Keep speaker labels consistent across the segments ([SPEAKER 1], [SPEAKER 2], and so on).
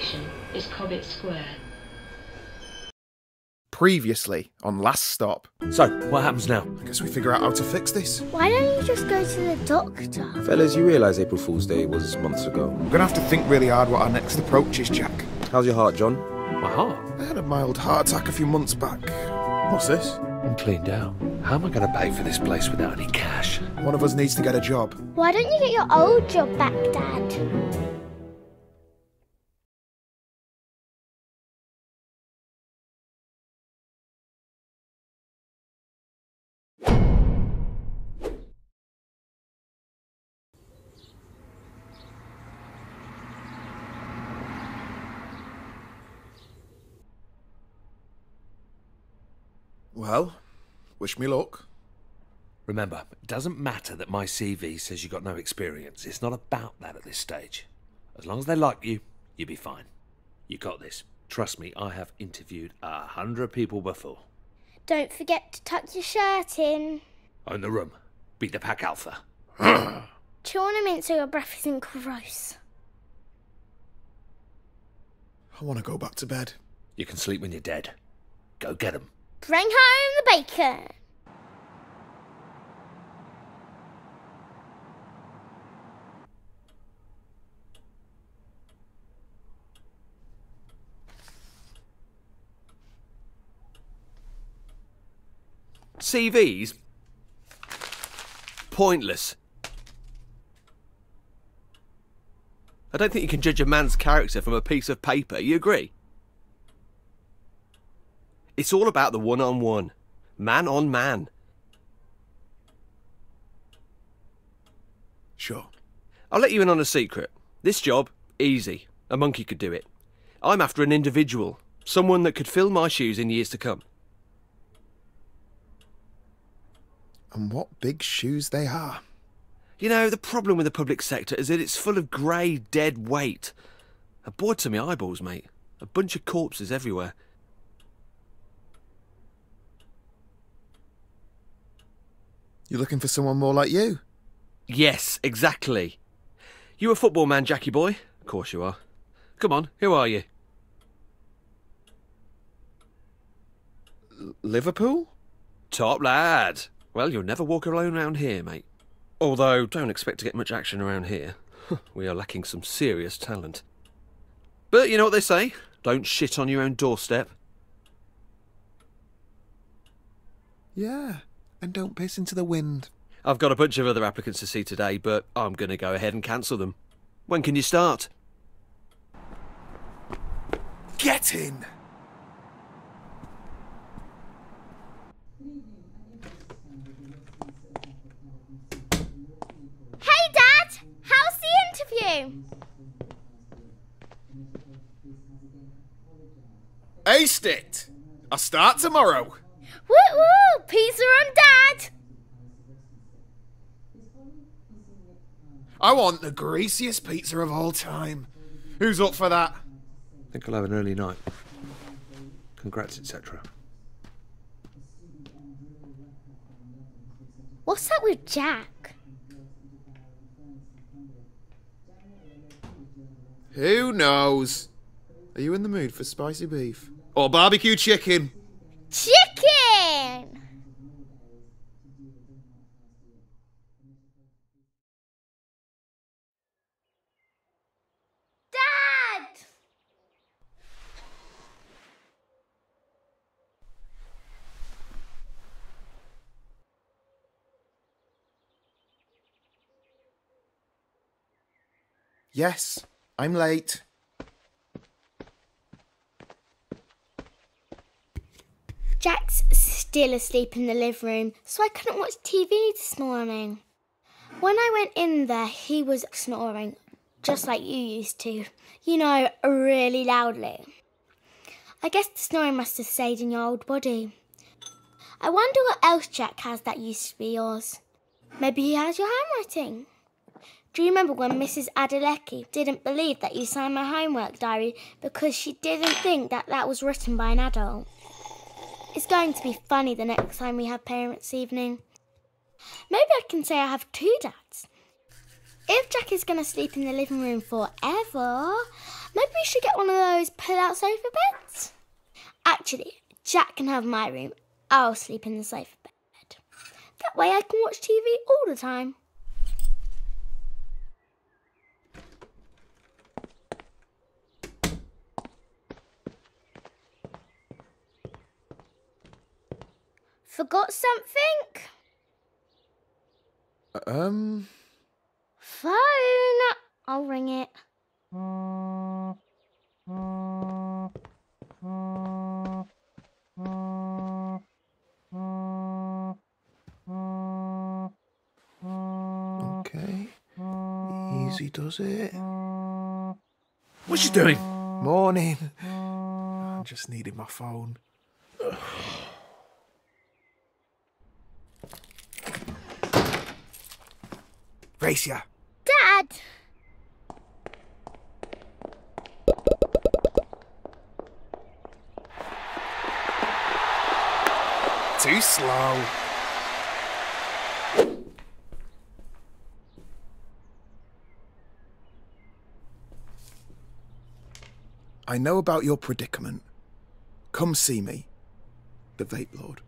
[SPEAKER 1] location is Cobbett Square.
[SPEAKER 2] Previously on Last Stop.
[SPEAKER 3] So, what happens now?
[SPEAKER 2] I guess we figure out how to fix this.
[SPEAKER 4] Why don't you just go to the doctor?
[SPEAKER 5] Fellas, you realise April Fool's Day was months ago.
[SPEAKER 2] We're gonna have to think really hard what our next approach is, Jack.
[SPEAKER 5] How's your heart, John?
[SPEAKER 3] My heart?
[SPEAKER 2] I had a mild heart attack a few months back. What's this?
[SPEAKER 3] I'm cleaned out. How am I going to pay for this place without any cash?
[SPEAKER 2] One of us needs to get a job.
[SPEAKER 4] Why don't you get your old job back, Dad?
[SPEAKER 2] Well, wish me luck.
[SPEAKER 3] Remember, it doesn't matter that my CV says you got no experience. It's not about that at this stage. As long as they like you, you'll be fine. You got this. Trust me, I have interviewed 100 people before.
[SPEAKER 4] Don't forget to tuck your shirt in.
[SPEAKER 3] Own the room. Be the pack alpha.
[SPEAKER 4] Chew on a mint so your breath isn't gross.
[SPEAKER 2] I want to go back to bed.
[SPEAKER 3] You can sleep when you're dead. Go get 'em.
[SPEAKER 4] Bring home the bacon.
[SPEAKER 3] CVs? Pointless. I don't think you can judge a man's character from a piece of paper. You agree? It's all about the one-on-one. Man on man.
[SPEAKER 2] Sure.
[SPEAKER 3] I'll let you in on a secret. This job, easy. A monkey could do it. I'm after an individual. Someone that could fill my shoes in years to come.
[SPEAKER 2] And what big shoes they are.
[SPEAKER 3] You know, the problem with the public sector is that it's full of grey, dead weight. A bore to my eyeballs, mate. A bunch of corpses everywhere.
[SPEAKER 2] You're looking for someone more like you?
[SPEAKER 3] Yes, exactly. You a football man, Jackie boy? Of course you are. Come on, who are you?
[SPEAKER 2] Liverpool?
[SPEAKER 3] Top lad. Well, you'll never walk alone round here, mate. Although, don't expect to get much action around here. We are lacking some serious talent. But you know what they say? Don't shit on your own doorstep.
[SPEAKER 2] Yeah, and don't piss into the wind.
[SPEAKER 3] I've got a bunch of other applicants to see today, but I'm going to go ahead and cancel them. When can you start?
[SPEAKER 2] Get in!
[SPEAKER 4] Hey, Dad! How's the interview?
[SPEAKER 2] Aced it! I'll start tomorrow.
[SPEAKER 4] Woo woo! Pizza on Dad!
[SPEAKER 2] I want the greasiest pizza of all time. Who's up for that?
[SPEAKER 3] I think I'll have an early night. Congrats, etc.
[SPEAKER 4] What's up with Jack?
[SPEAKER 2] Who knows? Are you in the mood for spicy beef? Or barbecue chicken?
[SPEAKER 4] Chicken! Dad!
[SPEAKER 2] Yes, I'm late.
[SPEAKER 4] Jack's still asleep in the living room, so I couldn't watch TV this morning. When I went in there, he was snoring, just like you used to. You know, really loudly. I guess the snoring must have stayed in your old body. I wonder what else Jack has that used to be yours. Maybe he has your handwriting. Do you remember when Mrs. Adelecki didn't believe that you signed my homework diary because she didn't think that that was written by an adult? It's going to be funny the next time we have parents' evening. Maybe I can say I have two dads. If Jack is going to sleep in the living room forever, Maybe we should get one of those pull-out sofa beds? Actually, Jack can have my room. I'll sleep in the sofa bed. That way I can watch TV all the time. Forgot something? Phone. I'll ring it.
[SPEAKER 2] Okay. Easy does it.
[SPEAKER 3] What's she doing?
[SPEAKER 2] Morning. I just needed my phone. Gracia.
[SPEAKER 4] Dad!
[SPEAKER 2] Too slow. I know about your predicament. Come see me, the Vape Lord.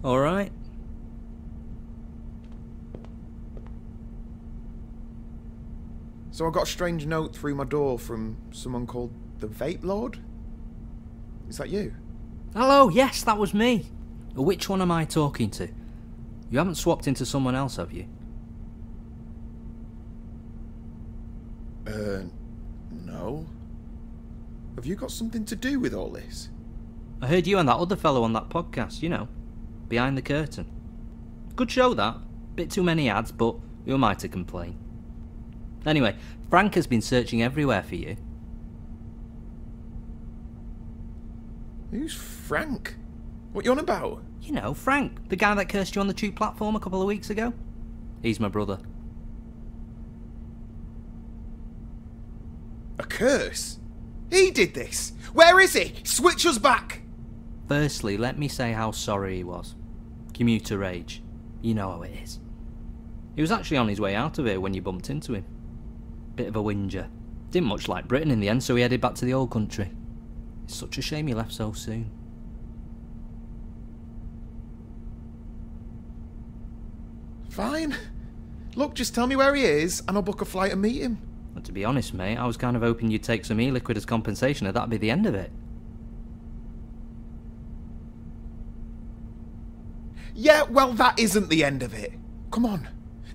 [SPEAKER 6] All right.
[SPEAKER 2] So I got a strange note through my door from someone called the Vape Lord? Is that you?
[SPEAKER 6] Hello, yes, that was me. Which one am I talking to? You haven't swapped into someone else, have you?
[SPEAKER 2] No. Have you got something to do with all this?
[SPEAKER 6] I heard you and that other fellow on that podcast, you know, Behind the Curtain. Good show, that. Bit too many ads, but who am I to complain? Anyway, Frank has been searching everywhere for you.
[SPEAKER 2] Who's Frank? What you on about?
[SPEAKER 6] You know, Frank, the guy that cursed you on the tube platform a couple of weeks ago. He's my brother.
[SPEAKER 2] A curse? He did this! Where is he? Switch us back!
[SPEAKER 6] Firstly, let me say how sorry he was. Commuter rage. You know how it is. He was actually on his way out of here when you bumped into him. Bit of a whinger. Didn't much like Britain in the end, so he headed back to the old country. It's such a shame he left so soon.
[SPEAKER 2] Fine. Look, just tell me where he is, and I'll book a flight and meet him.
[SPEAKER 6] But to be honest, mate, I was kind of hoping you'd take some e-liquid as compensation and that'd be the end of it.
[SPEAKER 2] Yeah, well, that isn't the end of it. Come on.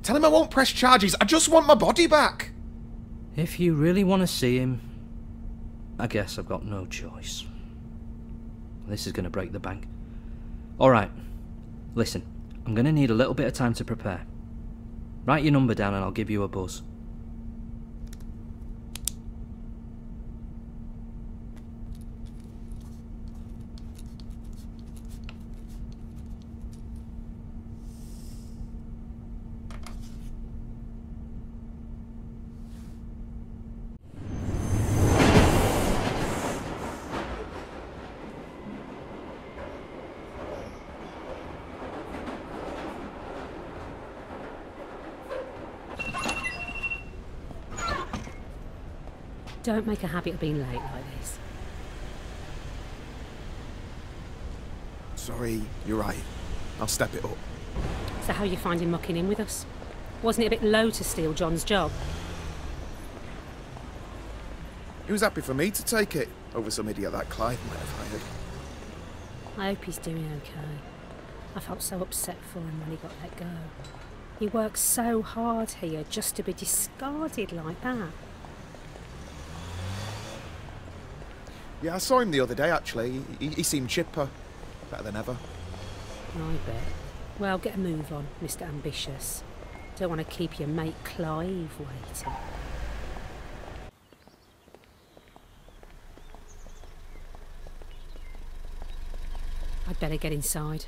[SPEAKER 2] Tell him I won't press charges. I just want my body back.
[SPEAKER 6] If you really want to see him, I guess I've got no choice. This is going to break the bank. Alright, listen, I'm going to need a little bit of time to prepare. Write your number down and I'll give you a buzz.
[SPEAKER 7] Don't make a habit of being late like this.
[SPEAKER 2] Sorry, you're right. I'll step it up.
[SPEAKER 7] So how are you finding mucking in with us? Wasn't it a bit low to steal John's job?
[SPEAKER 2] He was happy for me to take it over some idiot that Clive might have hired.
[SPEAKER 7] I hope he's doing okay. I felt so upset for him when he got let go. He worked so hard here just to be discarded like that.
[SPEAKER 2] Yeah, I saw him the other day, actually. He seemed chipper. Better than ever.
[SPEAKER 7] I bet. Well, get a move on, Mr. Ambitious. Don't want to keep your mate Clive waiting. I'd better get inside.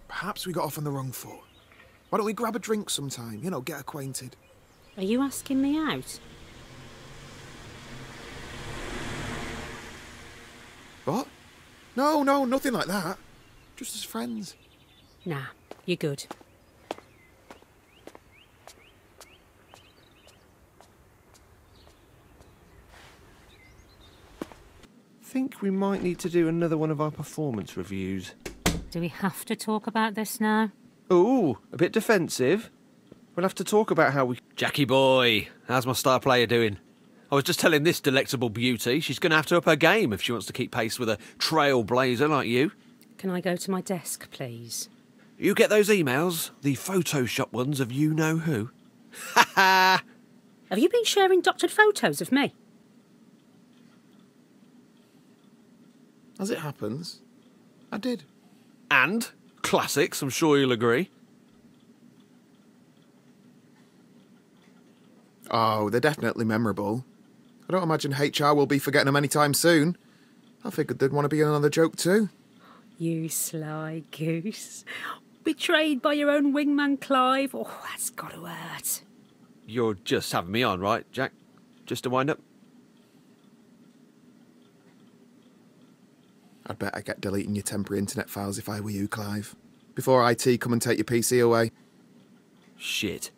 [SPEAKER 2] Perhaps we got off on the wrong foot. Why don't we grab a drink sometime? You know, get acquainted.
[SPEAKER 7] Are you asking me out?
[SPEAKER 2] What? No, nothing like that. Just as friends.
[SPEAKER 7] Nah, you're good.
[SPEAKER 3] Think we might need to do another one of our performance reviews.
[SPEAKER 7] Do we have to talk about this now?
[SPEAKER 3] Ooh, a bit defensive. We'll have to talk about how we... Jackie boy, how's my star player doing? I was just telling this delectable beauty she's going to have to up her game if she wants to keep pace with a trailblazer like you.
[SPEAKER 7] Can I go to my desk, please?
[SPEAKER 3] You get those emails? The Photoshop ones of you-know-who? Ha ha!
[SPEAKER 7] Have you been sharing doctored photos of me?
[SPEAKER 2] As it happens, I did.
[SPEAKER 3] And classics, I'm sure you'll agree.
[SPEAKER 2] Oh, they're definitely memorable. I don't imagine HR will be forgetting them anytime soon. I figured they'd want to be in another joke too.
[SPEAKER 7] You sly goose. Betrayed by your own wingman Clive. Oh, that's got to hurt.
[SPEAKER 3] You're just having me on, right, Jack? Just to wind up?
[SPEAKER 2] I'd better get deleting your temporary internet files if I were you, Clive. Before IT come and take your PC away.
[SPEAKER 3] Shit.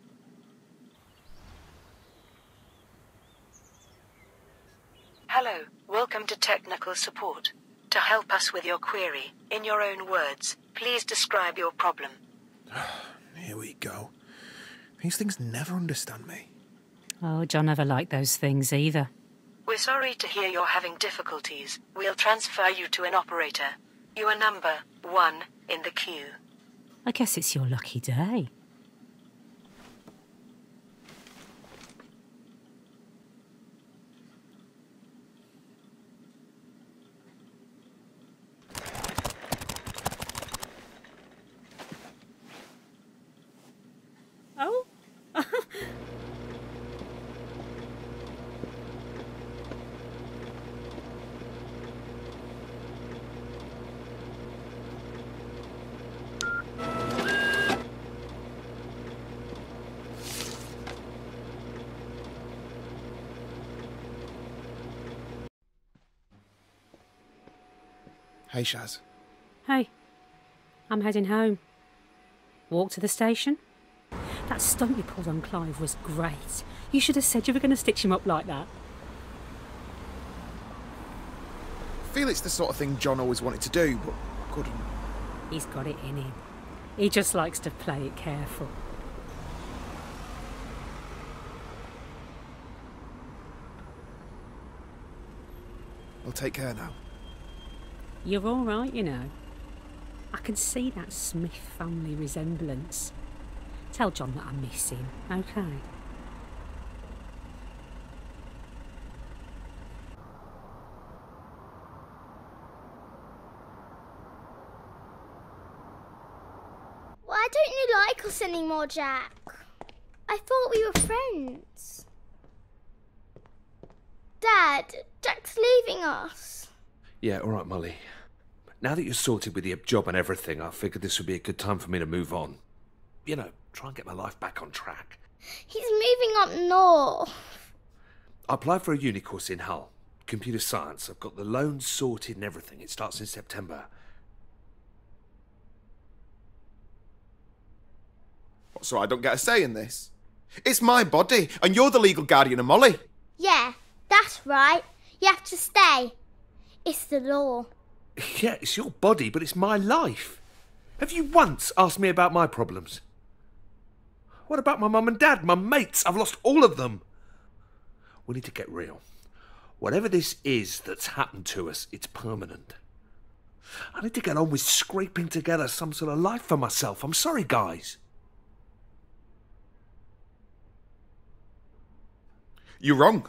[SPEAKER 8] Hello, welcome to technical support. To help us with your query, in your own words, please describe your problem.
[SPEAKER 2] Here we go. These things never understand me.
[SPEAKER 7] Oh, John never liked those things either.
[SPEAKER 8] We're sorry to hear you're having difficulties. We'll transfer you to an operator. You are number 1 in the queue.
[SPEAKER 7] I guess it's your lucky day. Oh?
[SPEAKER 2] Hey, Shaz.
[SPEAKER 7] Hey, I'm heading home. Walk to the station? That stunt you pulled on Clive was great. You should have said you were going to stitch him up like that.
[SPEAKER 2] I feel it's the sort of thing John always wanted to do, but couldn't.
[SPEAKER 7] He's got it in him. He just likes to play it careful.
[SPEAKER 2] Well, take care now.
[SPEAKER 7] You're all right, you know. I can see that Smith family resemblance. Tell John that I miss him, okay?
[SPEAKER 4] Why don't you like us anymore, Jack? I thought we were friends. Dad, Jack's leaving us.
[SPEAKER 3] Yeah, all right, Molly. Now that you're sorted with your job and everything, I figured this would be a good time for me to move on. You know, try and get my life back on track.
[SPEAKER 4] He's moving up north.
[SPEAKER 3] I applied for a uni course in Hull. Computer science. I've got the loans sorted and everything. It starts in September.
[SPEAKER 2] So I don't get a say in this? It's my body, and you're the legal guardian of Molly.
[SPEAKER 4] Yeah, that's right. You have to stay. It's the law.
[SPEAKER 3] Yeah, it's your body, but it's my life. Have you once asked me about my problems? What about my mum and dad, my mates? I've lost all of them. We need to get real. Whatever this is that's happened to us, it's permanent. I need to get on with scraping together some sort of life for myself. I'm sorry, guys.
[SPEAKER 2] You're wrong.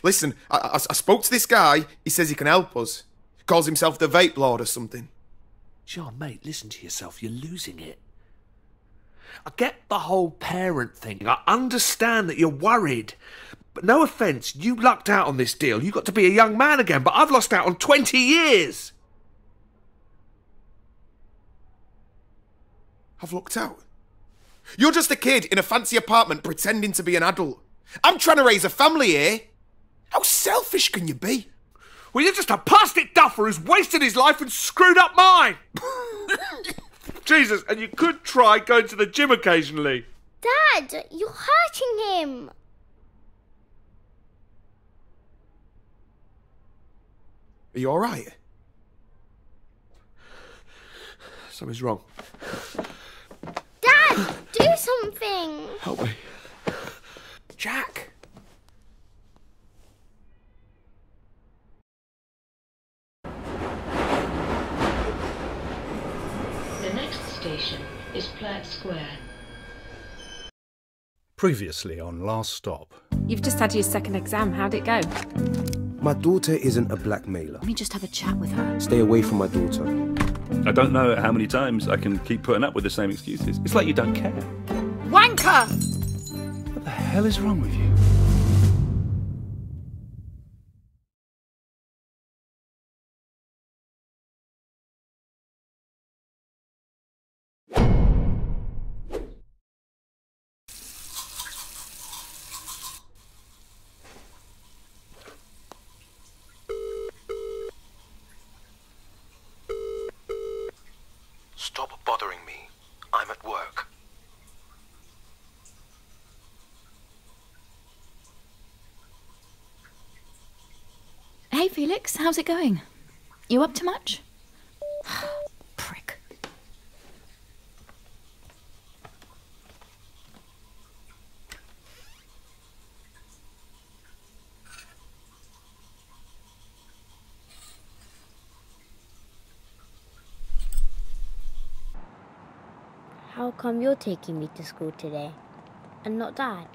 [SPEAKER 2] Listen, I spoke to this guy. He says he can help us. Calls himself the Vape Lord or something.
[SPEAKER 3] John, mate, listen to yourself. You're losing it. I get the whole parent thing. I understand that you're worried. But no offence, you lucked out on this deal. You got to be a young man again, but I've lost out on 20 years.
[SPEAKER 2] I've lucked out. You're just a kid in a fancy apartment pretending to be an adult. I'm trying to raise a family here. How selfish can you be?
[SPEAKER 3] Well, you're just a plastic duffer who's wasted his life and screwed up mine. Jesus, and you could try going to the gym occasionally.
[SPEAKER 4] Dad, you're hurting him.
[SPEAKER 2] Are you all right?
[SPEAKER 3] Something's wrong.
[SPEAKER 4] Dad, do something.
[SPEAKER 3] Help me.
[SPEAKER 2] Jack.
[SPEAKER 1] The next station is Platt Square.
[SPEAKER 9] Previously on Last Stop.
[SPEAKER 10] You've just had your second exam. How'd it go?
[SPEAKER 5] My daughter isn't a blackmailer.
[SPEAKER 10] Let me just have a chat with her.
[SPEAKER 5] Stay away from my daughter.
[SPEAKER 11] I don't know how many times I can keep putting up with the same excuses. It's like you don't care.
[SPEAKER 10] Wanker!
[SPEAKER 11] What the hell is wrong with you?
[SPEAKER 5] Stop bothering me. I'm at work.
[SPEAKER 10] Hey, Felix, how's it going? You up to much? Prick.
[SPEAKER 4] How come you're taking me to school today and not Dad?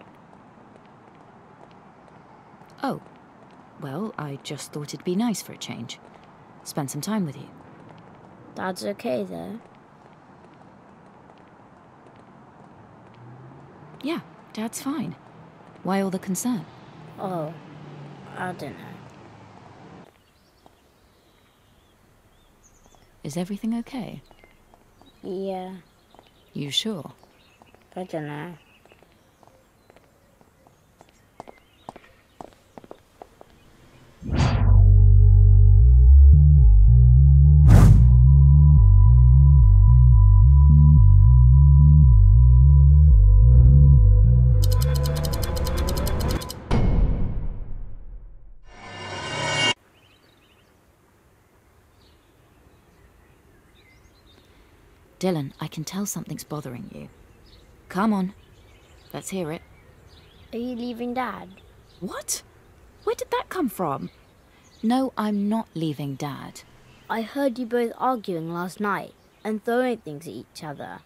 [SPEAKER 10] Oh, well, I just thought it'd be nice for a change. Spend some time with you.
[SPEAKER 4] Dad's okay though?
[SPEAKER 10] Yeah, Dad's fine. Why all the concern?
[SPEAKER 4] Oh, I don't know.
[SPEAKER 10] Is everything okay?
[SPEAKER 4] Yeah,
[SPEAKER 10] You sure?
[SPEAKER 4] I don't know.
[SPEAKER 10] Dylan, I can tell something's bothering you. Come on. Let's hear it.
[SPEAKER 4] Are you leaving Dad?
[SPEAKER 10] What? Where did that come from? No, I'm not leaving Dad.
[SPEAKER 4] I heard you both arguing last night and throwing things at each other.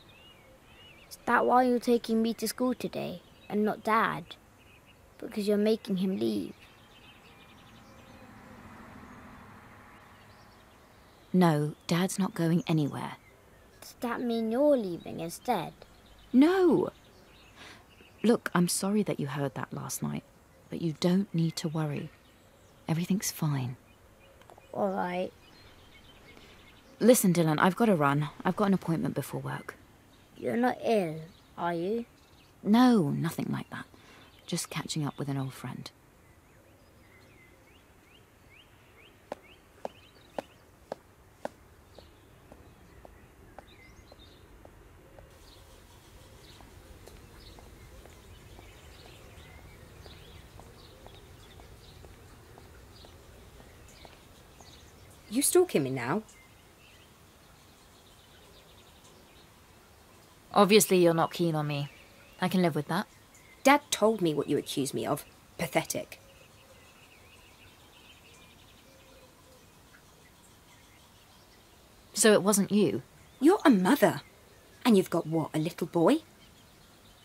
[SPEAKER 4] Is that why you're taking me to school today and not Dad? Because you're making him leave?
[SPEAKER 10] No, Dad's not going anywhere.
[SPEAKER 4] Does that mean you're leaving instead?
[SPEAKER 10] No! Look, I'm sorry that you heard that last night, but you don't need to worry. Everything's fine.
[SPEAKER 4] All right.
[SPEAKER 10] Listen, Dylan, I've got to run. I've got an appointment before work.
[SPEAKER 4] You're not ill, are you?
[SPEAKER 10] No, nothing like that. Just catching up with an old friend.
[SPEAKER 12] You stalking me now?
[SPEAKER 10] Obviously you're not keen on me. I can live with that.
[SPEAKER 12] Dad told me what you accused me of. Pathetic.
[SPEAKER 10] So it wasn't you?
[SPEAKER 12] You're a mother. And you've got what, a little boy?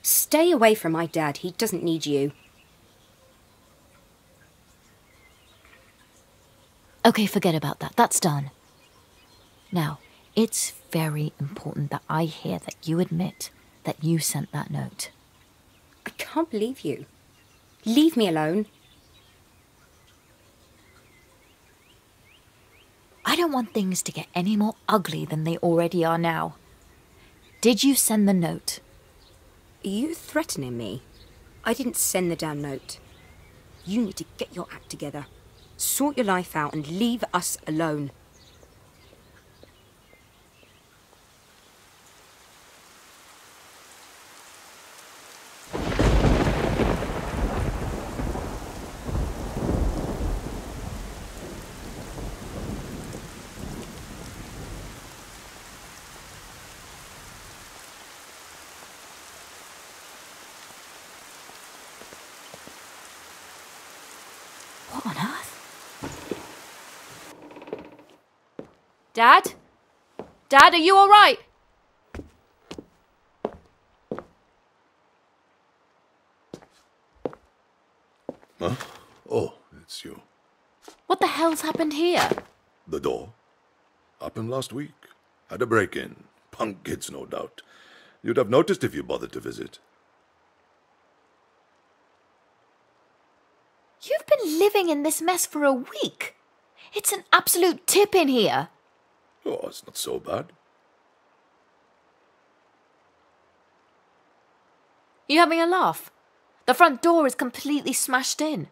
[SPEAKER 12] Stay away from my dad. He doesn't need you.
[SPEAKER 10] Okay, forget about that. That's done. Now, it's very important that I hear that you admit that you sent that note.
[SPEAKER 12] I can't believe you. Leave me alone.
[SPEAKER 10] I don't want things to get any more ugly than they already are now. Did you send the note?
[SPEAKER 12] Are you threatening me? I didn't send the damn note. You need to get your act together. Sort your life out and leave us alone.
[SPEAKER 10] What on earth?
[SPEAKER 13] Dad? Dad, are you all right?
[SPEAKER 14] Huh? Oh, it's you.
[SPEAKER 10] What the hell's happened here?
[SPEAKER 14] The door. Happened last week. Had a break-in. Punk kids, no doubt. You'd have noticed if you bothered to visit.
[SPEAKER 10] You've been living in this mess for a week. It's an absolute tip in here.
[SPEAKER 14] Oh, it's not so bad.
[SPEAKER 10] You having a laugh? The front door is completely smashed in.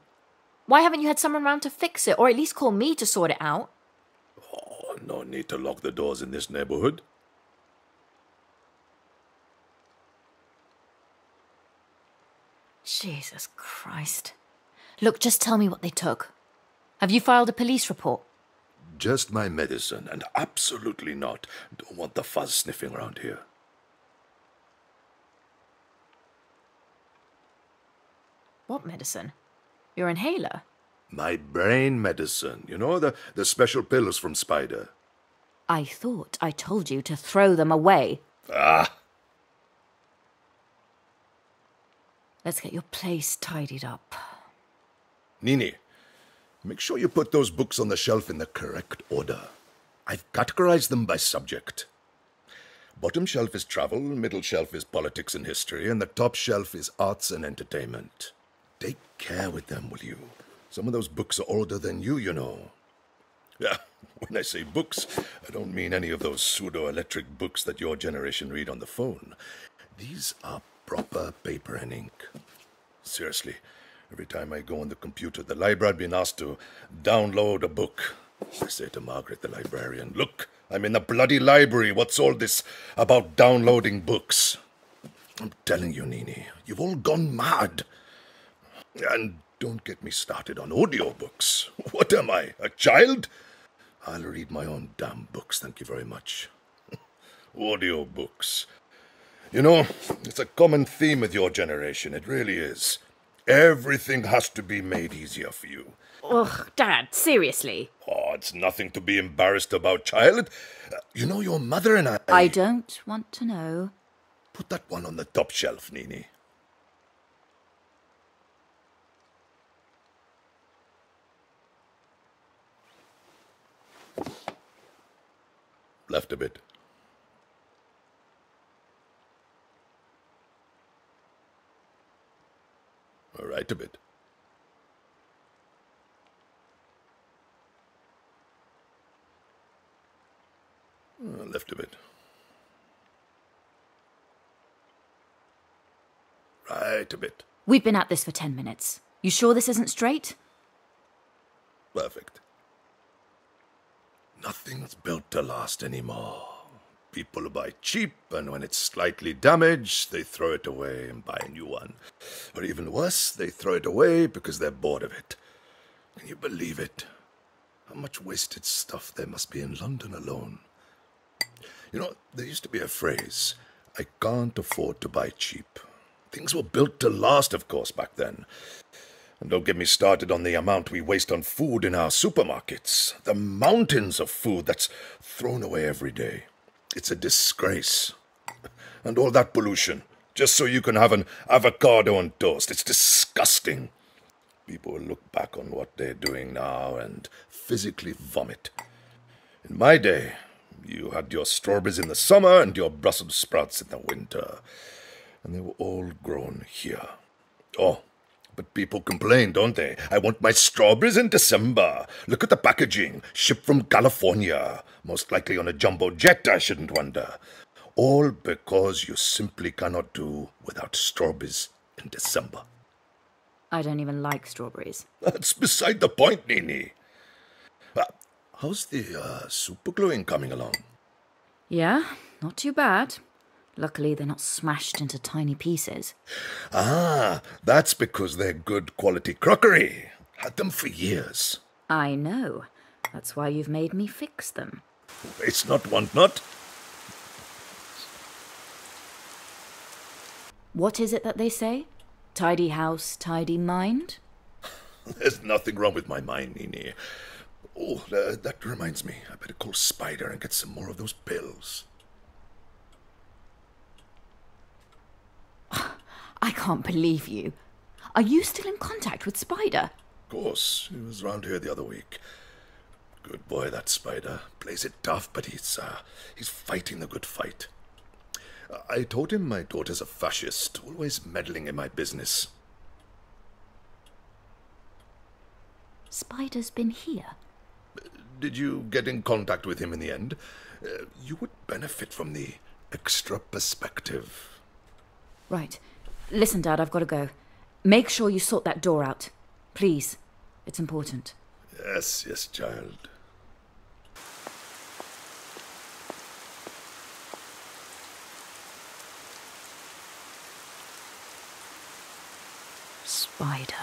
[SPEAKER 10] Why haven't you had someone round to fix it, or at least call me to sort it out?
[SPEAKER 14] Oh, no need to lock the doors in this neighborhood.
[SPEAKER 10] Jesus Christ. Look, just tell me what they took. Have you filed a police report?
[SPEAKER 14] Just my medicine, and absolutely not. Don't want the fuzz sniffing around here.
[SPEAKER 10] What medicine? Your inhaler?
[SPEAKER 14] My brain medicine. You know, the special pills from Spider.
[SPEAKER 10] I thought I told you to throw them away.
[SPEAKER 14] Ah!
[SPEAKER 10] Let's get your place tidied up.
[SPEAKER 14] Nini, make sure you put those books on the shelf in the correct order. I've categorized them by subject. Bottom shelf is travel, middle shelf is politics and history, and the top shelf is arts and entertainment. Take care with them, will you? Some of those books are older than you know. Yeah, when I say books, I don't mean any of those pseudo-electric books that your generation read on the phone. These are proper paper and ink. Seriously, every time I go on the computer, the library, I've been asked to download a book. I say to Margaret, the librarian, look, I'm in the bloody library. What's all this about downloading books? I'm telling you, Nini, you've all gone mad. And don't get me started on audiobooks. What am I, a child? I'll read my own damn books, thank you very much. Audiobooks. You know, it's a common theme with your generation, it really is. Everything has to be made easier for you.
[SPEAKER 10] Ugh, Dad, seriously.
[SPEAKER 14] Oh, it's nothing to be embarrassed about, child. You know, your mother and I...
[SPEAKER 10] I don't want to know.
[SPEAKER 14] Put that one on the top shelf, Nini. Left a bit. Right a bit. Left a bit. Right a bit.
[SPEAKER 10] We've been at this for 10 minutes. You sure this isn't straight?
[SPEAKER 14] Perfect. Nothing's built to last anymore. People buy cheap, and when it's slightly damaged, they throw it away and buy a new one. Or even worse, they throw it away because they're bored of it. Can you believe it? How much wasted stuff there must be in London alone. You know, there used to be a phrase, I can't afford to buy cheap. Things were built to last, of course, back then. And don't get me started on the amount we waste on food in our supermarkets. The mountains of food that's thrown away every day. It's a disgrace. And all that pollution, just so you can have an avocado on toast. It's disgusting. People will look back on what they're doing now and physically vomit. In my day, you had your strawberries in the summer and your Brussels sprouts in the winter. And they were all grown here. Oh, but people complain, don't they? I want my strawberries in December. Look at the packaging. Shipped from California. Most likely on a jumbo jet, I shouldn't wonder. All because you simply cannot do without strawberries in December.
[SPEAKER 10] I don't even like strawberries.
[SPEAKER 14] That's beside the point, Nini. How's the supergluing coming along?
[SPEAKER 10] Yeah, not too bad. Luckily, they're not smashed into tiny pieces.
[SPEAKER 14] Ah, that's because they're good quality crockery. Had them for years.
[SPEAKER 10] I know. That's why you've made me fix them.
[SPEAKER 14] It's not want not.
[SPEAKER 10] What is it that they say? Tidy house, tidy mind?
[SPEAKER 14] There's nothing wrong with my mind, Nini. Oh, that reminds me. I better call Spider and get some more of those pills.
[SPEAKER 10] I can't believe you. Are you still in contact with Spider?
[SPEAKER 14] Of course. He was round here the other week. Good boy, that Spider. Plays it tough, but he's fighting the good fight. I told him my daughter's a fascist, always meddling in my business.
[SPEAKER 10] Spider's been here.
[SPEAKER 14] Did you get in contact with him in the end? You would benefit from the extra perspective.
[SPEAKER 10] Right. Listen, Dad, I've got to go. Make sure you sort that door out. Please. It's important.
[SPEAKER 14] Yes, yes, child.
[SPEAKER 10] Spider.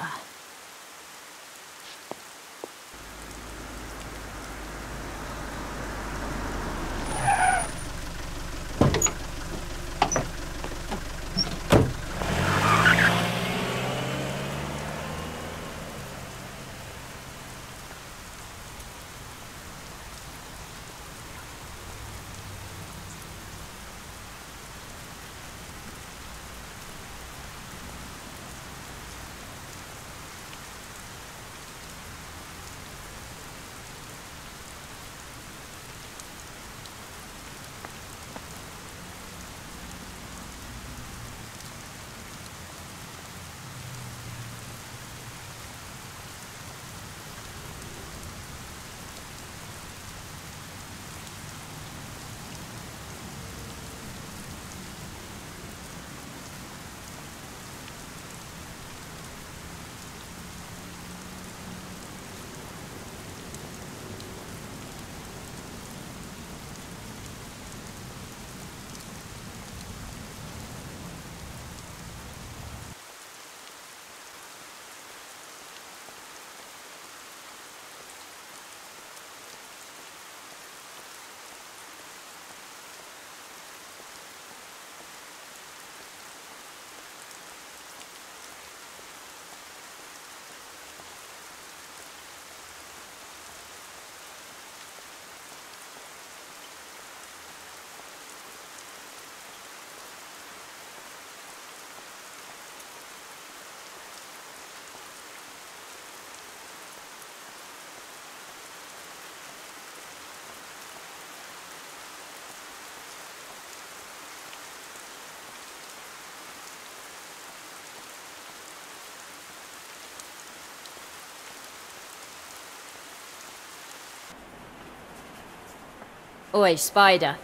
[SPEAKER 13] Oi, Spider.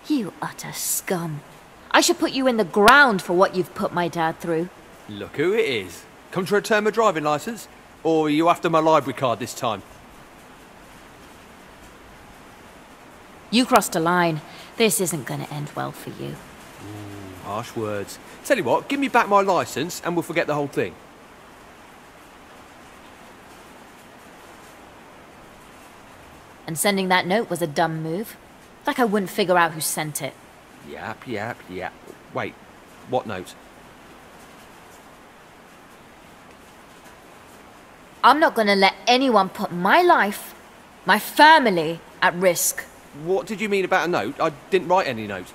[SPEAKER 13] You utter scum. I should put you in the ground for what you've put my dad through.
[SPEAKER 3] Look who it is. Come to return my driving licence? Or are you after my library card this time?
[SPEAKER 13] You crossed a line. This isn't going to end well for you.
[SPEAKER 3] Ooh, harsh words. Tell you what, give me back my licence and we'll forget the whole thing.
[SPEAKER 13] And sending that note was a dumb move. Like I wouldn't figure out who sent it.
[SPEAKER 3] Yap. Wait, what note?
[SPEAKER 13] I'm not going to let anyone put my life, my family, at risk.
[SPEAKER 3] What did you mean about a note? I didn't write any note.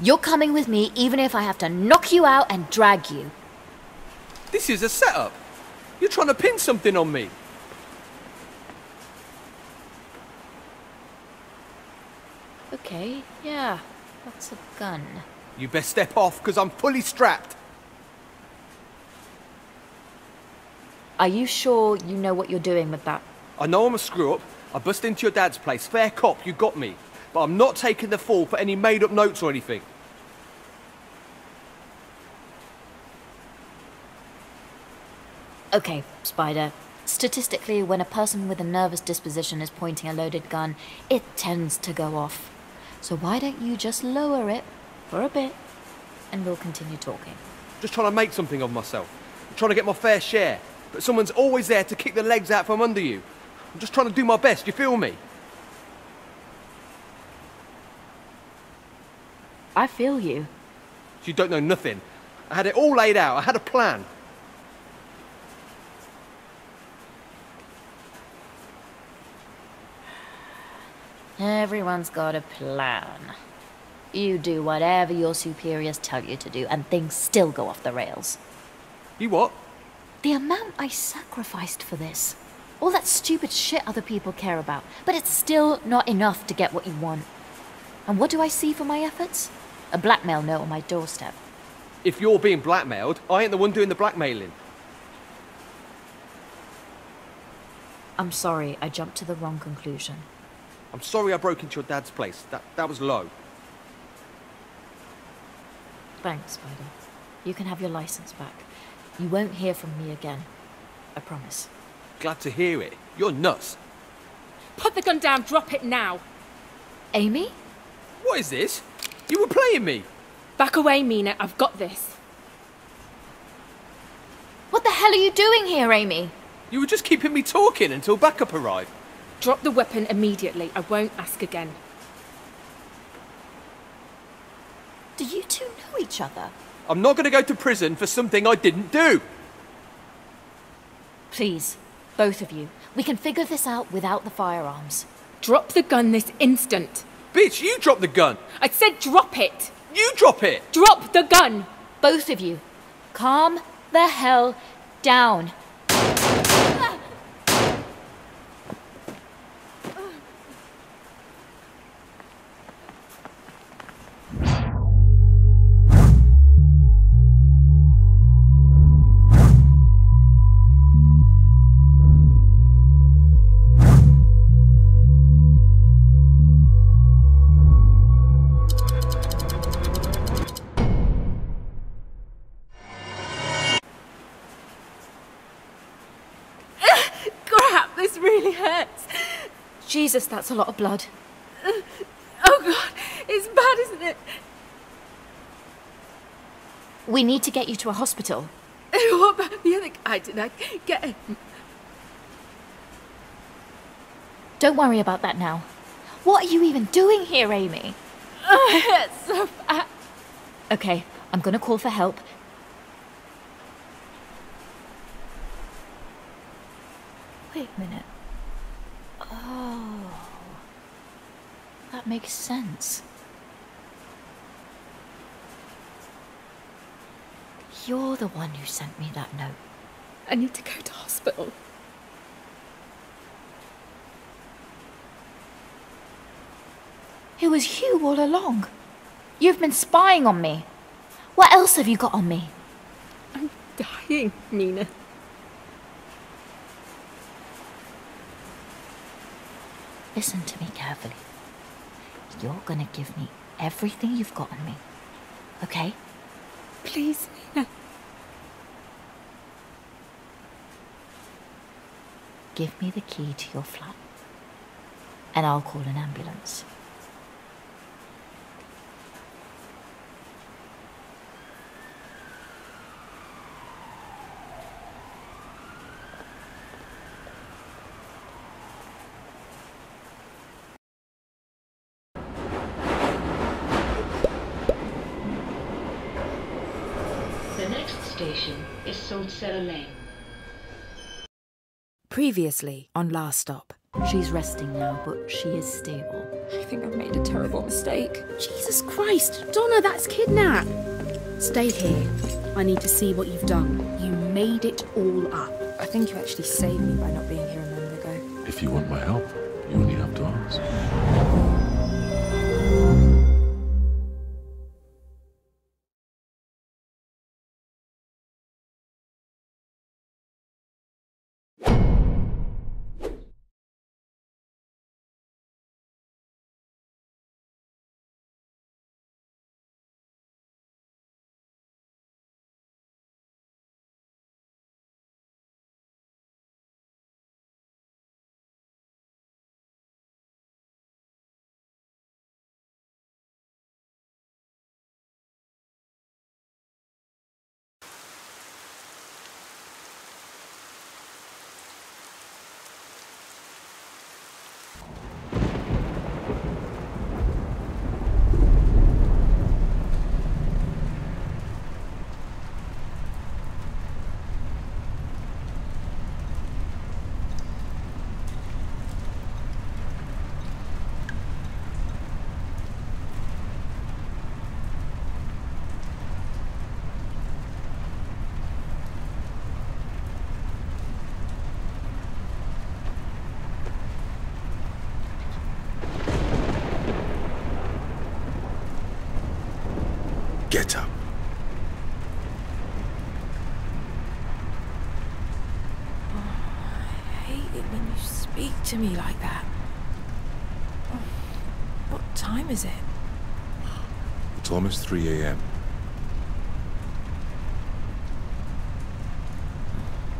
[SPEAKER 13] You're coming with me even if I have to knock you out and drag you.
[SPEAKER 3] This is a setup. You're trying to pin something on me.
[SPEAKER 13] Okay, yeah, that's a gun.
[SPEAKER 15] You best step off, because I'm fully strapped.
[SPEAKER 13] Are you sure you know what you're doing with that?
[SPEAKER 15] I know I'm a screw-up. I bust into your dad's place. Fair cop, you got me. But I'm not taking the fall for any made-up notes or anything.
[SPEAKER 13] Okay, Spider. Statistically, when a person with a nervous disposition is pointing a loaded gun, it tends to go off. So why don't you just lower it for a bit, and we'll continue talking.
[SPEAKER 15] Just trying to make something of myself. I'm trying to get my fair share. But someone's always there to kick the legs out from under you. I'm just trying to do my best, you feel me?
[SPEAKER 13] I feel you.
[SPEAKER 15] You don't know nothing. I had it all laid out. I had a plan.
[SPEAKER 13] Everyone's got a plan. You do whatever your superiors tell you to do, and things still go off the rails.
[SPEAKER 15] You what?
[SPEAKER 13] The amount I sacrificed for this. All that stupid shit other people care about, but it's still not enough to get what you want. And what do I see for my efforts? A blackmail note on my doorstep.
[SPEAKER 15] If you're being blackmailed, I ain't the one doing the blackmailing.
[SPEAKER 13] I'm sorry, I jumped to the wrong conclusion.
[SPEAKER 15] I'm sorry I broke into your dad's place. That was low.
[SPEAKER 13] Thanks, Spider. You can have your license back. You won't hear from me again. I promise.
[SPEAKER 15] Glad to hear it. You're nuts.
[SPEAKER 16] Put the gun down, drop it now.
[SPEAKER 13] Amy?
[SPEAKER 15] What is this? You were playing me.
[SPEAKER 16] Back away, Mina. I've got this.
[SPEAKER 13] What the hell are you doing here, Amy?
[SPEAKER 15] You were just keeping me talking until backup arrived.
[SPEAKER 16] Drop the weapon immediately. I won't ask again.
[SPEAKER 13] Do you two know each other?
[SPEAKER 15] I'm not going to go to prison for something I didn't do.
[SPEAKER 13] Please, both of you. We can figure this out without the firearms.
[SPEAKER 16] Drop the gun this instant.
[SPEAKER 15] Bitch, you drop the gun.
[SPEAKER 16] I said drop it.
[SPEAKER 15] You drop it.
[SPEAKER 16] Drop the gun.
[SPEAKER 13] Both of you. Calm the hell down. Jesus, that's a lot of blood.
[SPEAKER 16] Oh God, it's bad, isn't it?
[SPEAKER 13] We need to get you to a hospital.
[SPEAKER 16] What about the other guy? Did I get him?
[SPEAKER 13] Don't worry about that now. What are you even doing here, Amy?
[SPEAKER 16] Oh, it's so bad.
[SPEAKER 13] Okay, I'm gonna call for help. Wait a minute. Oh, that makes sense. You're the one who sent me that note.
[SPEAKER 16] I need to go to hospital.
[SPEAKER 13] It was you all along. You've been spying on me. What else have you got on me?
[SPEAKER 16] I'm dying, Mina.
[SPEAKER 13] Listen to me carefully. You're gonna give me everything you've got on me, okay?
[SPEAKER 16] Please, Mina.
[SPEAKER 13] Give me the key to your flat, and I'll call an ambulance.
[SPEAKER 1] Station is Salt Cellar Lane.
[SPEAKER 17] Previously on Last Stop.
[SPEAKER 13] She's resting now, but she is stable.
[SPEAKER 16] I think I've made a terrible mistake. Jesus Christ, Donna, that's kidnap.
[SPEAKER 17] Stay here. I need to see what you've done. You made it all up.
[SPEAKER 16] I think you actually saved me by not being here a moment ago.
[SPEAKER 18] If you want my help, you only have to ask. it when you speak to me like that? What time is it?
[SPEAKER 19] It's almost 3 a.m.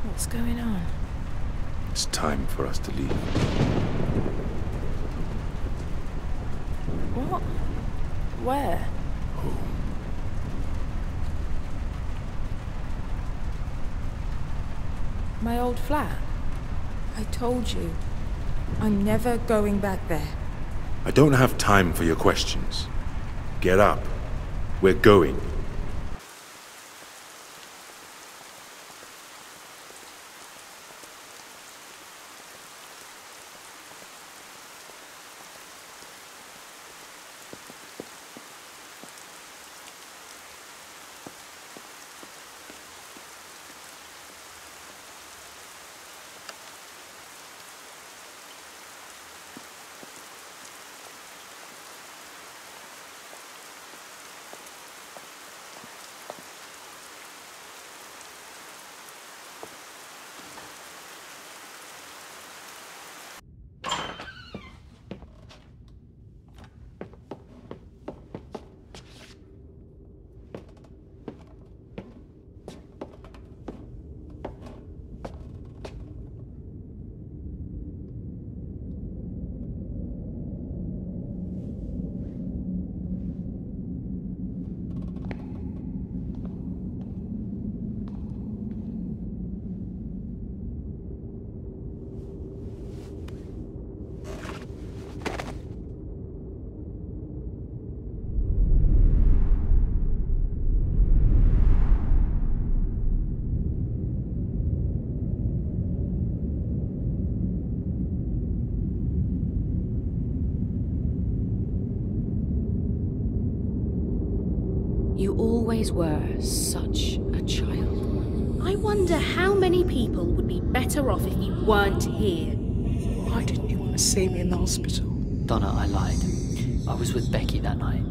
[SPEAKER 18] What's going on?
[SPEAKER 19] It's time for us to leave.
[SPEAKER 18] What? Where?
[SPEAKER 19] Home.
[SPEAKER 18] My old flat? I told you, I'm never going back there.
[SPEAKER 19] I don't have time for your questions. Get up. We're going.
[SPEAKER 16] You always were such a child. I wonder how many people would be better off if you weren't here.
[SPEAKER 20] Why didn't you want to see me in the hospital?
[SPEAKER 6] Donna, I lied. I was with Becky that night.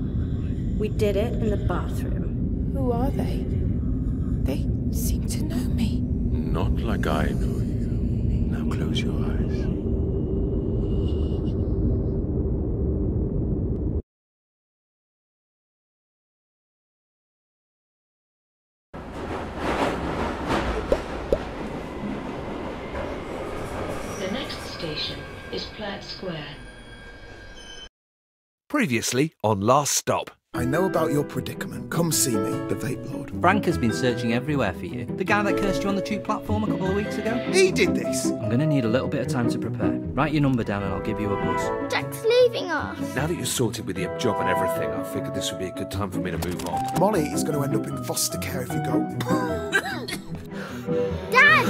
[SPEAKER 16] We did it in the bathroom.
[SPEAKER 18] Who are they? They seem to know me.
[SPEAKER 19] Not like I know you. Now close your eyes.
[SPEAKER 1] The next station is Platt Square.
[SPEAKER 3] Previously on Last Stop.
[SPEAKER 2] I know about your predicament. Come see me, the Vape Lord.
[SPEAKER 6] Frank has been searching everywhere for you. The guy that cursed you on the tube platform a couple of weeks ago?
[SPEAKER 2] He did this!
[SPEAKER 6] I'm going to need a little bit of time to prepare. Write your number down and I'll give you a buzz.
[SPEAKER 4] Jack's leaving us.
[SPEAKER 3] Now that you're sorted with your job and everything, I figured this would be a good time for me to move on.
[SPEAKER 2] Molly is going to end up in foster care if you go.
[SPEAKER 4] Dad!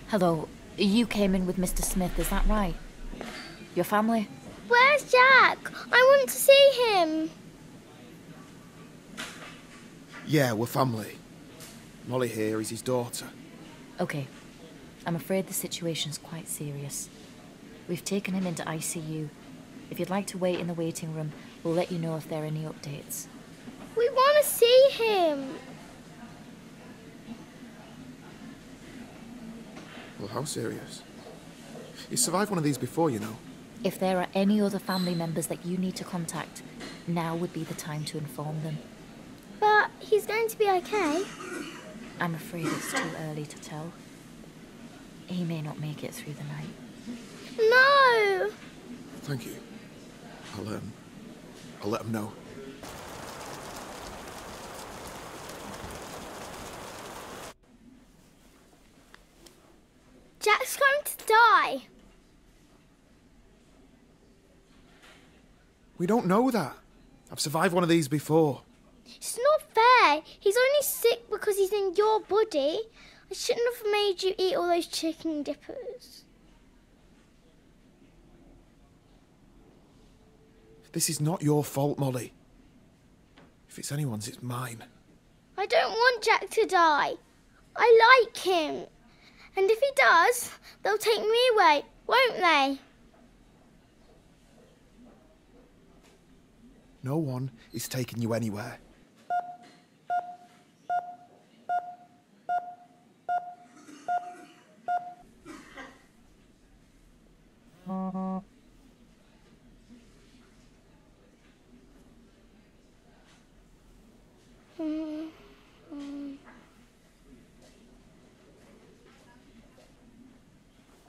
[SPEAKER 13] Hello, you came in with Mr. Smith, is that right? Your family?
[SPEAKER 4] Where's Jack? I want to see him.
[SPEAKER 2] Yeah, we're family. Molly here is his daughter.
[SPEAKER 13] Okay. I'm afraid the situation's quite serious. We've taken him into ICU. If you'd like to wait in the waiting room, we'll let you know if there are any updates.
[SPEAKER 4] We want to see him.
[SPEAKER 2] Well, how serious? You survived one of these before, you know.
[SPEAKER 13] If there are any other family members that you need to contact, now would be the time to inform them.
[SPEAKER 4] But he's going to be okay.
[SPEAKER 13] I'm afraid it's too early to tell. He may not make it through the night.
[SPEAKER 4] No!
[SPEAKER 2] Thank you. I'll let him know.
[SPEAKER 4] Jack's going to die.
[SPEAKER 2] We don't know that. I've survived one of these before.
[SPEAKER 4] It's not fair. He's only sick because he's in your body. I shouldn't have made you eat all those chicken dippers.
[SPEAKER 2] This is not your fault, Molly. If it's anyone's, it's mine.
[SPEAKER 4] I don't want Jack to die. I like him. And if he does, they'll take me away, won't they?
[SPEAKER 2] No one is taking you anywhere.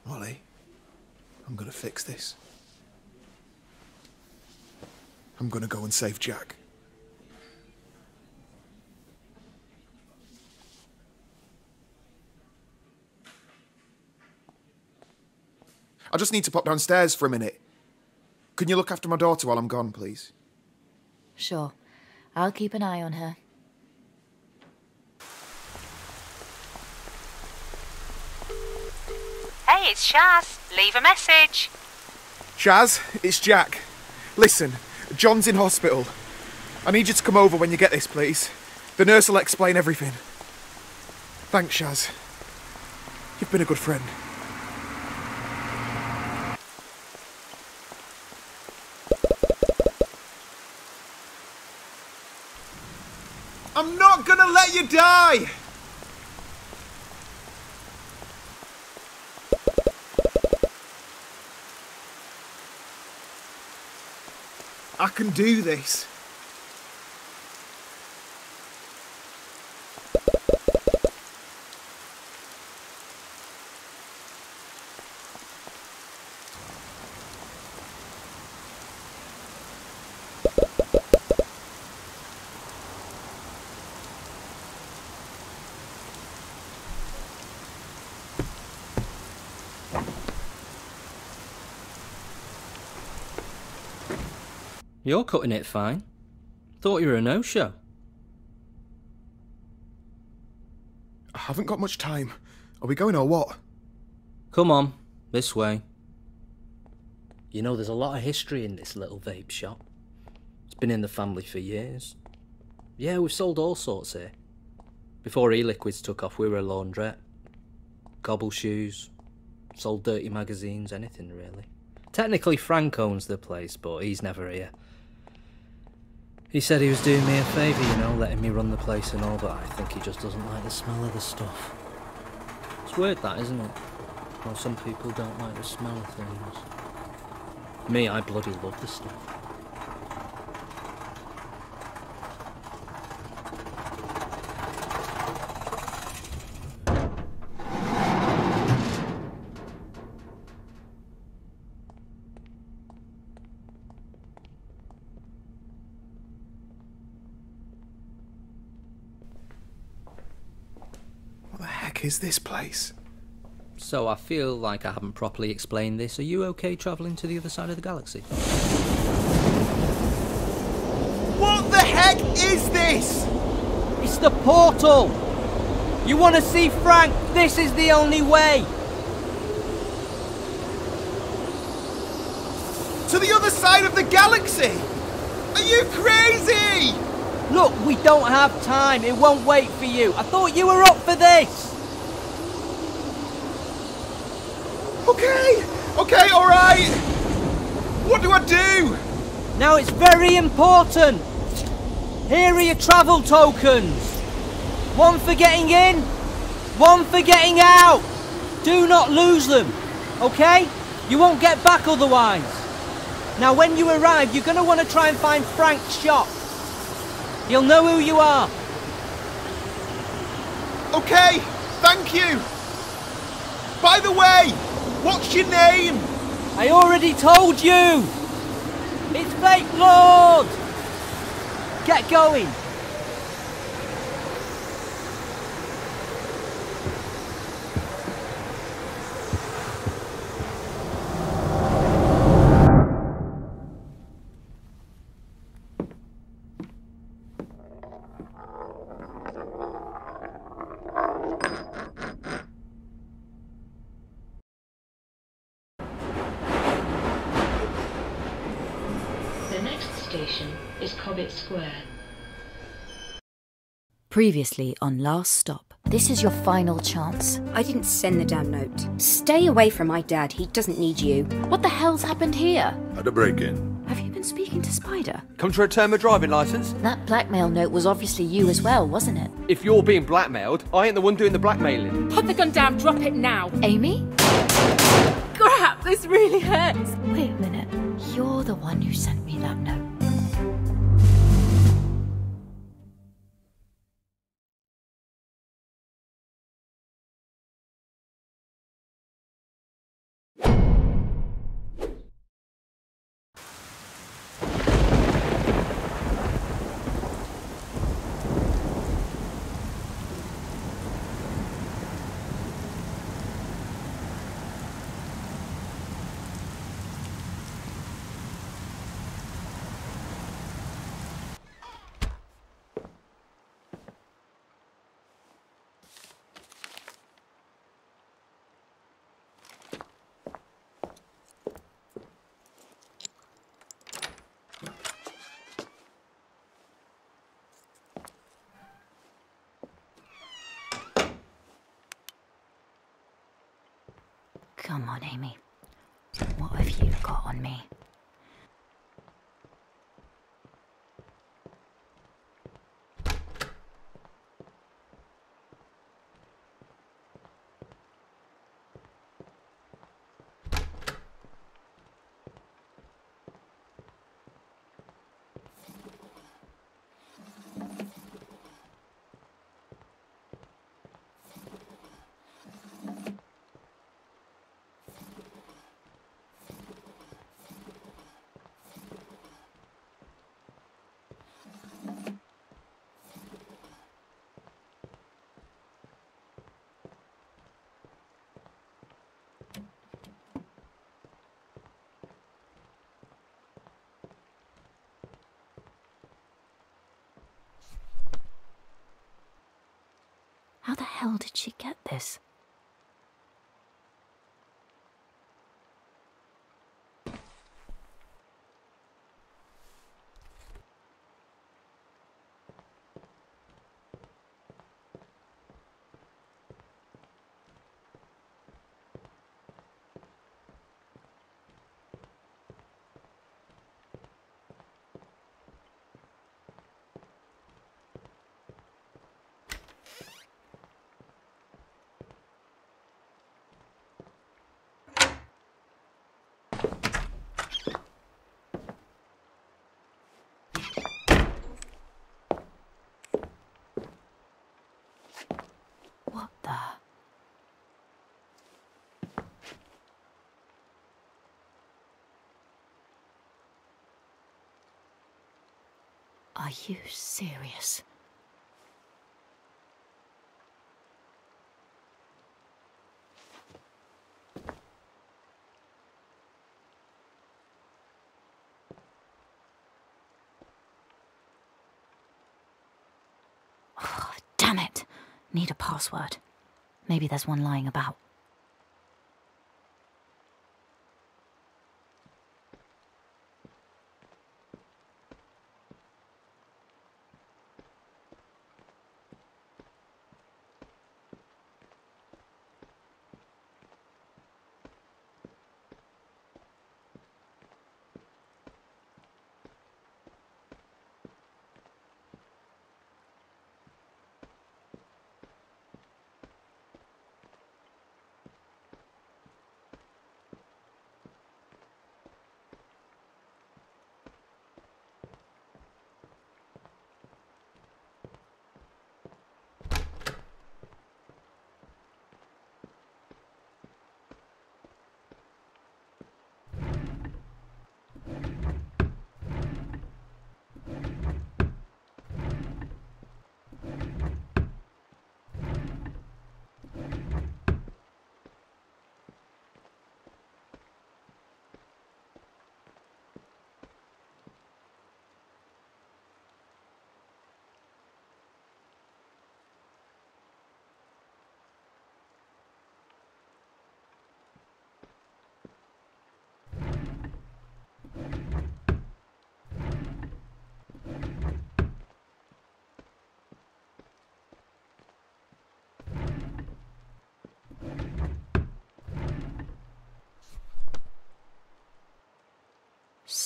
[SPEAKER 2] Molly, I'm gonna fix this. I'm gonna go and save Jack. I just need to pop downstairs for a minute. Can you look after my daughter while I'm gone, please?
[SPEAKER 10] Sure. I'll keep an eye on her.
[SPEAKER 8] Hey, it's Shaz. Leave a message.
[SPEAKER 2] Shaz, it's Jack. Listen, John's in hospital. I need you to come over when you get this, please. The nurse will explain everything. Thanks, Shaz. You've been a good friend. I'm not gonna let you die! I can do this.
[SPEAKER 6] You're cutting it fine. Thought you were a no-show.
[SPEAKER 2] I haven't got much time. Are we going or what?
[SPEAKER 6] Come on, this way. You know, there's a lot of history in this little vape shop. It's been in the family for years. Yeah, we've sold all sorts here. Before e-liquids took off, we were a laundrette. Gobble shoes, sold dirty magazines, anything really. Technically Frank owns the place, but he's never here. He said he was doing me a favour, you know, letting me run the place and all, but I think he just doesn't like the smell of the stuff. It's weird that, isn't it? Well, some people don't like the smell of things. Me, I bloody love the stuff.
[SPEAKER 2] What the heck is this place?
[SPEAKER 6] So I feel like I haven't properly explained this. Are you okay travelling to the other side of the galaxy?
[SPEAKER 2] What the heck is this?
[SPEAKER 6] It's the portal! You want to see Frank? This is the only way!
[SPEAKER 2] To the other side of the galaxy? Are you crazy?
[SPEAKER 6] Look, we don't have time. It won't wait for you. I thought you were up for this!
[SPEAKER 2] Okay, alright! What do I do?
[SPEAKER 6] Now it's very important! Here are your travel tokens! One for getting in, one for getting out! Do not lose them, okay? You won't get back otherwise. Now when you arrive, you're going to want to try and find Frank's shop. He'll know who you are.
[SPEAKER 2] Okay, thank you! By the way, what's your name?
[SPEAKER 6] I already told you! It's Fake Lord! Get going!
[SPEAKER 1] The next station is Cobbett Square.
[SPEAKER 10] Previously on Last Stop.
[SPEAKER 13] This is your final chance.
[SPEAKER 12] I didn't send the damn note. Stay away from my dad. He doesn't need you.
[SPEAKER 13] What the hell's happened here?
[SPEAKER 14] Had a break-in.
[SPEAKER 10] Have you been speaking to Spider?
[SPEAKER 15] Come to return my driving licence?
[SPEAKER 13] That blackmail note was obviously you as well, wasn't it?
[SPEAKER 15] If you're being blackmailed, I ain't the one doing the blackmailing.
[SPEAKER 16] Put the gun down, drop it now.
[SPEAKER 13] Amy?
[SPEAKER 16] Crap, this really hurts.
[SPEAKER 10] Wait a minute. You're the one who sent me that note. Come on, Amy. What have you got on me? How the hell did she get this? What the? Are you serious? Oh, damn it. Need a password. Maybe there's one lying about.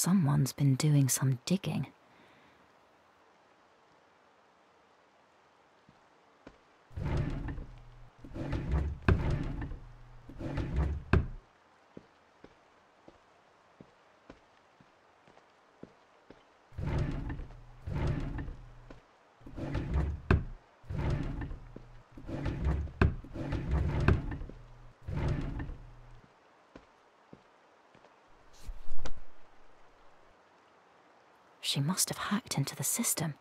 [SPEAKER 10] Someone's been doing some digging. She must have hacked into the system.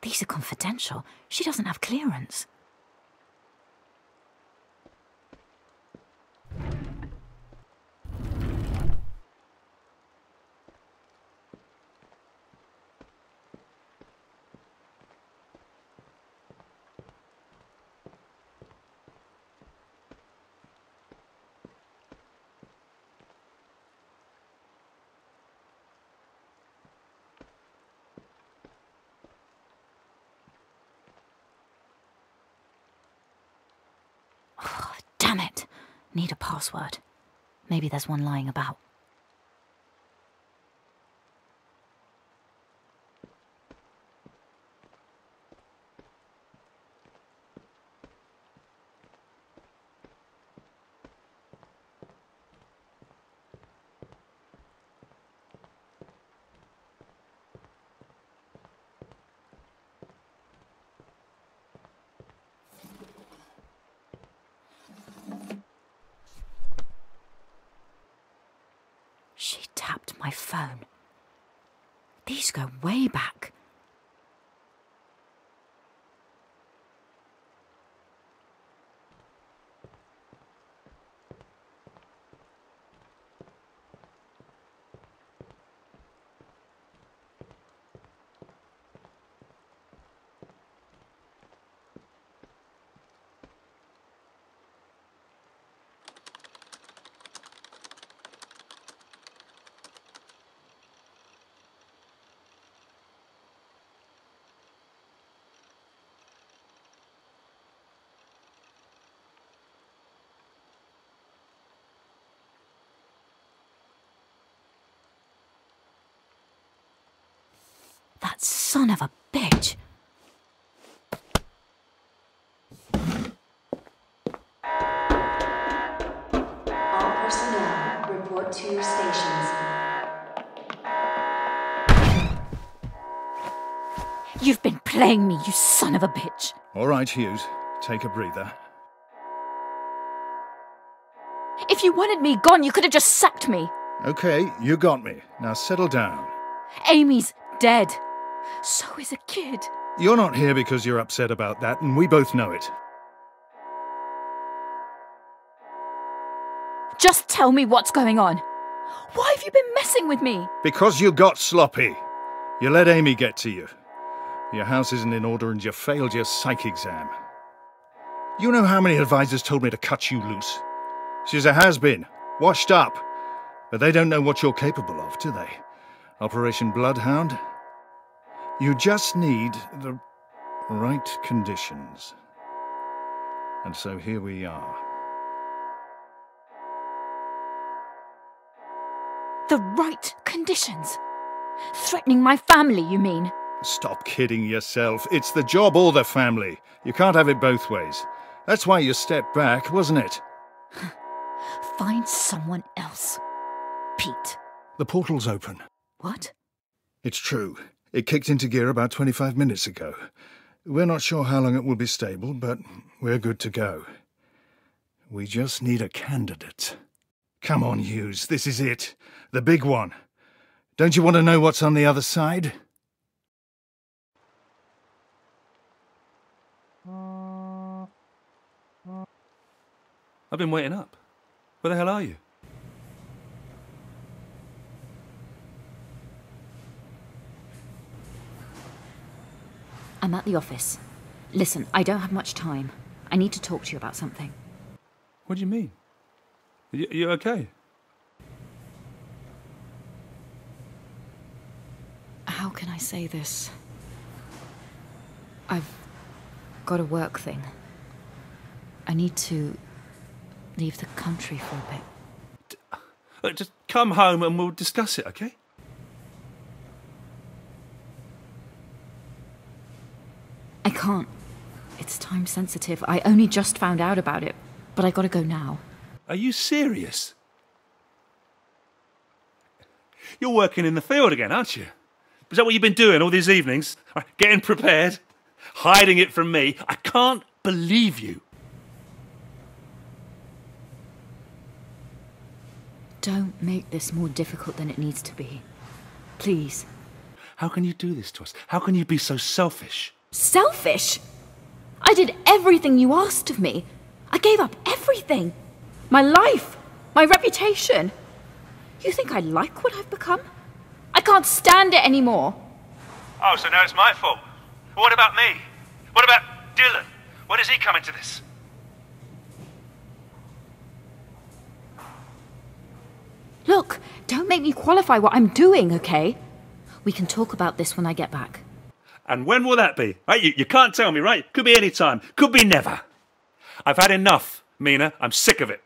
[SPEAKER 10] These are confidential. She doesn't have clearance. Damn it! Need a password. Maybe there's one lying about. She tapped my phone. These go way back. That son of a bitch!
[SPEAKER 21] All personnel, report to your stations.
[SPEAKER 10] You've been playing me, you son of a bitch!
[SPEAKER 9] All right, Hughes. Take a breather.
[SPEAKER 10] If you wanted me gone, you could have just sacked me.
[SPEAKER 9] Okay, you got me. Now settle down.
[SPEAKER 10] Amy's dead. So is a kid.
[SPEAKER 9] You're not here because you're upset about that, and we both know it.
[SPEAKER 10] Just tell me what's going on. Why have you been messing with me?
[SPEAKER 9] Because you got sloppy. You let Amy get to you. Your house isn't in order and you failed your psych exam. You know how many advisors told me to cut you loose? She's a has-been, washed up. But they don't know what you're capable of, do they? Operation Bloodhound? You just need the right conditions. And so here we are.
[SPEAKER 10] The right conditions? Threatening my family, you mean?
[SPEAKER 9] Stop kidding yourself. It's the job or the family. You can't have it both ways. That's why you stepped back, wasn't it?
[SPEAKER 10] Find someone else. Pete.
[SPEAKER 9] The portal's open.
[SPEAKER 10] What?
[SPEAKER 9] It's true. It kicked into gear about 25 minutes ago. We're not sure how long it will be stable, but we're good to go. We just need a candidate. Come on, Hughes, this is it. The big one. Don't you want to know what's on the other side?
[SPEAKER 11] I've been waiting up. Where the hell are you?
[SPEAKER 10] I'm at the office. Listen, I don't have much time. I need to talk to you about something.
[SPEAKER 11] What do you mean? You okay?
[SPEAKER 10] How can I say this? I've got a work thing. I need to leave the country for a bit.
[SPEAKER 11] Just come home and we'll discuss it, okay?
[SPEAKER 10] I can't. It's time sensitive. I only just found out about it, but I gotta go now.
[SPEAKER 11] Are you serious? You're working in the field again, aren't you? Is that what you've been doing all these evenings? Getting prepared? Hiding it from me? I can't believe you.
[SPEAKER 10] Don't make this more difficult than it needs to be. Please.
[SPEAKER 11] How can you do this to us? How can you be so selfish?
[SPEAKER 10] Selfish? I did everything you asked of me. I gave up everything. My life. My reputation. You think I like what I've become? I can't stand it anymore.
[SPEAKER 11] Oh, so now it's my fault. What about me? What about Dylan? Where does he come into this?
[SPEAKER 10] Look, don't make me qualify what I'm doing, okay? We can talk about this when I get back.
[SPEAKER 11] And when will that be? Right, you can't tell me, right? Could be any time. Could be never. I've had enough, Mina. I'm sick of it.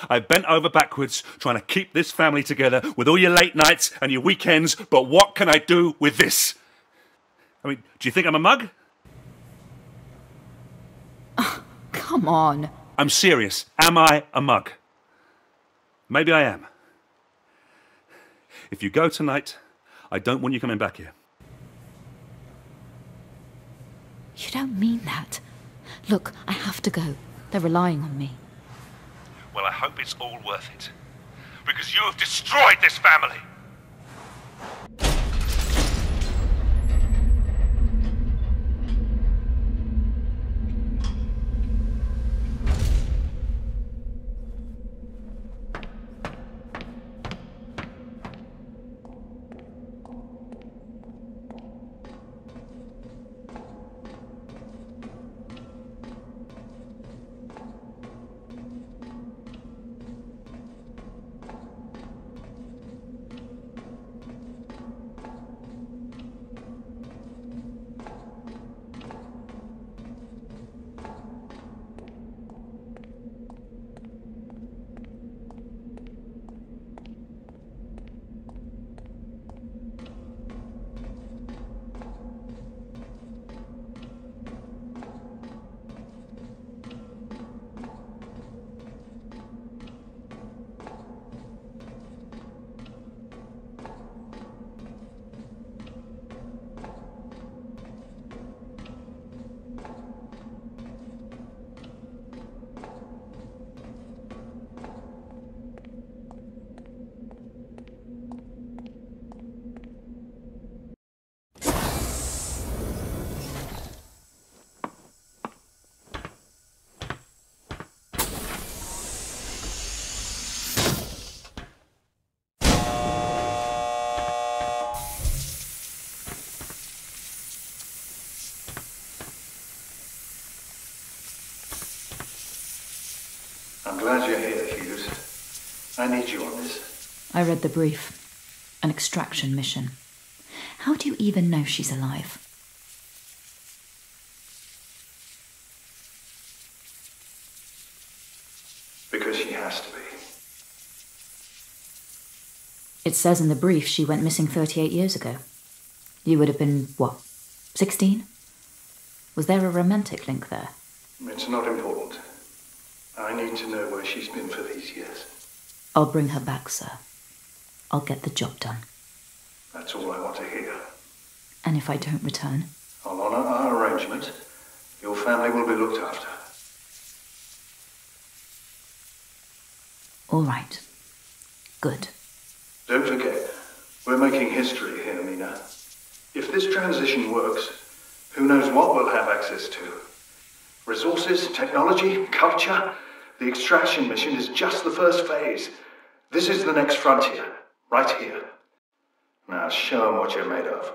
[SPEAKER 11] I've bent over backwards trying to keep this family together with all your late nights and your weekends, but what can I do with this? I mean, do you think I'm a mug?
[SPEAKER 10] Oh, come on.
[SPEAKER 11] I'm serious. Am I a mug? Maybe I am. If you go tonight, I don't want you coming back here.
[SPEAKER 10] You don't mean that. Look, I have to go. They're relying on me.
[SPEAKER 11] Well, I hope it's all worth it. Because you have destroyed this family!
[SPEAKER 9] I'm glad you're here, Hughes. I need you on this.
[SPEAKER 10] I read the brief. An extraction mission. How do you even know she's alive?
[SPEAKER 9] Because she has to be.
[SPEAKER 10] It says in the brief she went missing 38 years ago. You would have been, what, 16? Was there a romantic link there?
[SPEAKER 9] It's not important. I need to know where she's been for these years.
[SPEAKER 10] I'll bring her back, sir. I'll get the job done.
[SPEAKER 9] That's all I want to hear.
[SPEAKER 10] And if I don't return?
[SPEAKER 9] I'll honour our arrangement. Your family will be looked after.
[SPEAKER 10] All right. Good.
[SPEAKER 9] Don't forget, we're making history here, Mina. If this transition works, who knows what we'll have access to. Resources, technology, culture. The extraction mission is just the first phase. This is the next frontier, right here. Now show them what you're made of.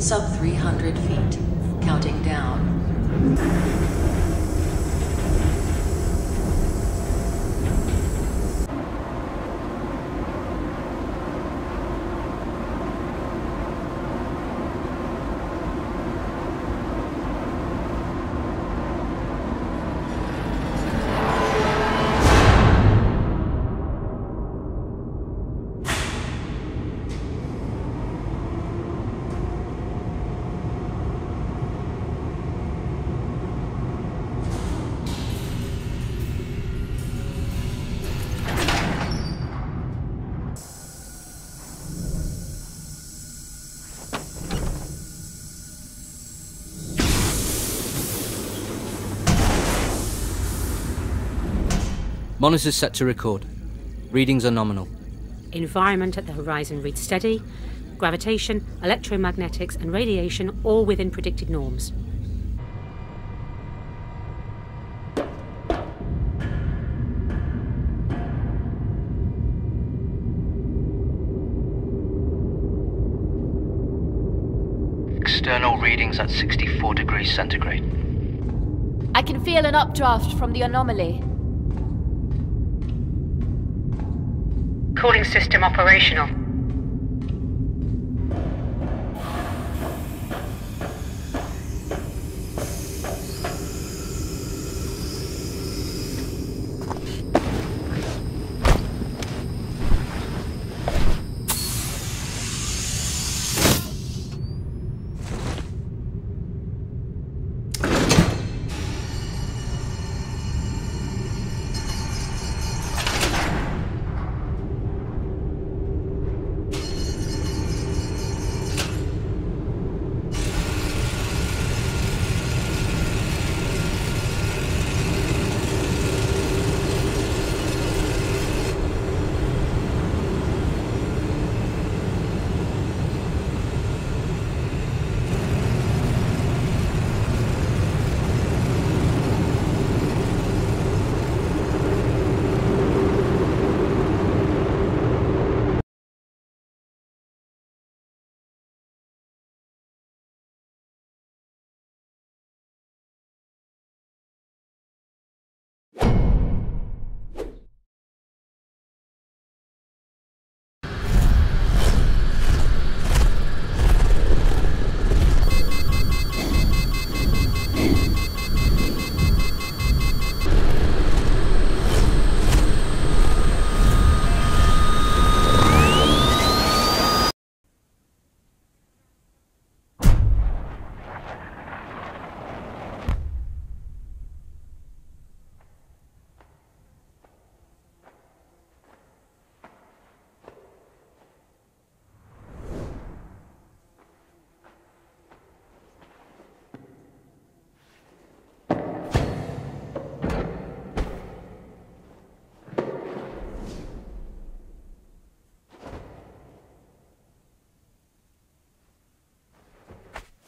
[SPEAKER 21] Sub 300 feet. Counting down.
[SPEAKER 6] Monitor's set to record. Readings are nominal.
[SPEAKER 7] Environment at the horizon reads steady. Gravitation, electromagnetics and radiation all within predicted norms.
[SPEAKER 22] External readings at 64 degrees centigrade.
[SPEAKER 13] I can feel an updraft from the anomaly.
[SPEAKER 7] Cooling system operational.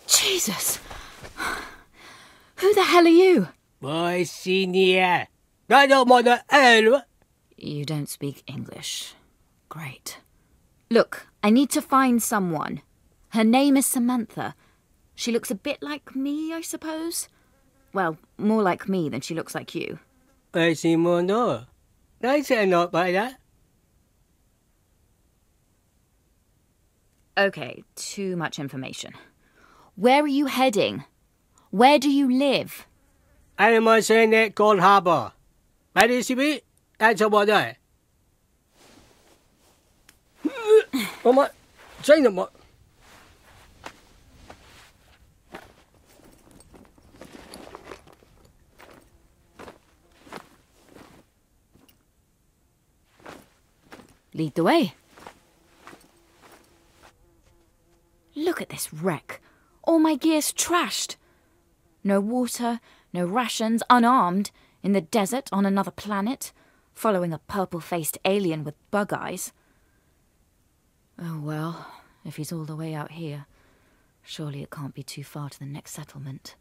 [SPEAKER 10] Jesus! Who the hell are you?
[SPEAKER 23] My senior. I don't want to help.
[SPEAKER 10] You don't speak English. Great. Look, I need to find someone. Her name is Samantha. She looks a bit like me, I suppose. Well, more like me than she looks like you.
[SPEAKER 23] I see more no. I say not by that.
[SPEAKER 10] Okay, too much information. Where are you heading? Where do you live?
[SPEAKER 23] I am saying that Gold Harbor. That is it. That's about that. Oh my, say no more.
[SPEAKER 10] Lead the way. Look at this wreck. All my gear's trashed. No water, no rations, unarmed, in the desert on another planet, following a purple-faced alien with bug eyes. Oh well, if he's all the way out here, surely it can't be too far to the next settlement.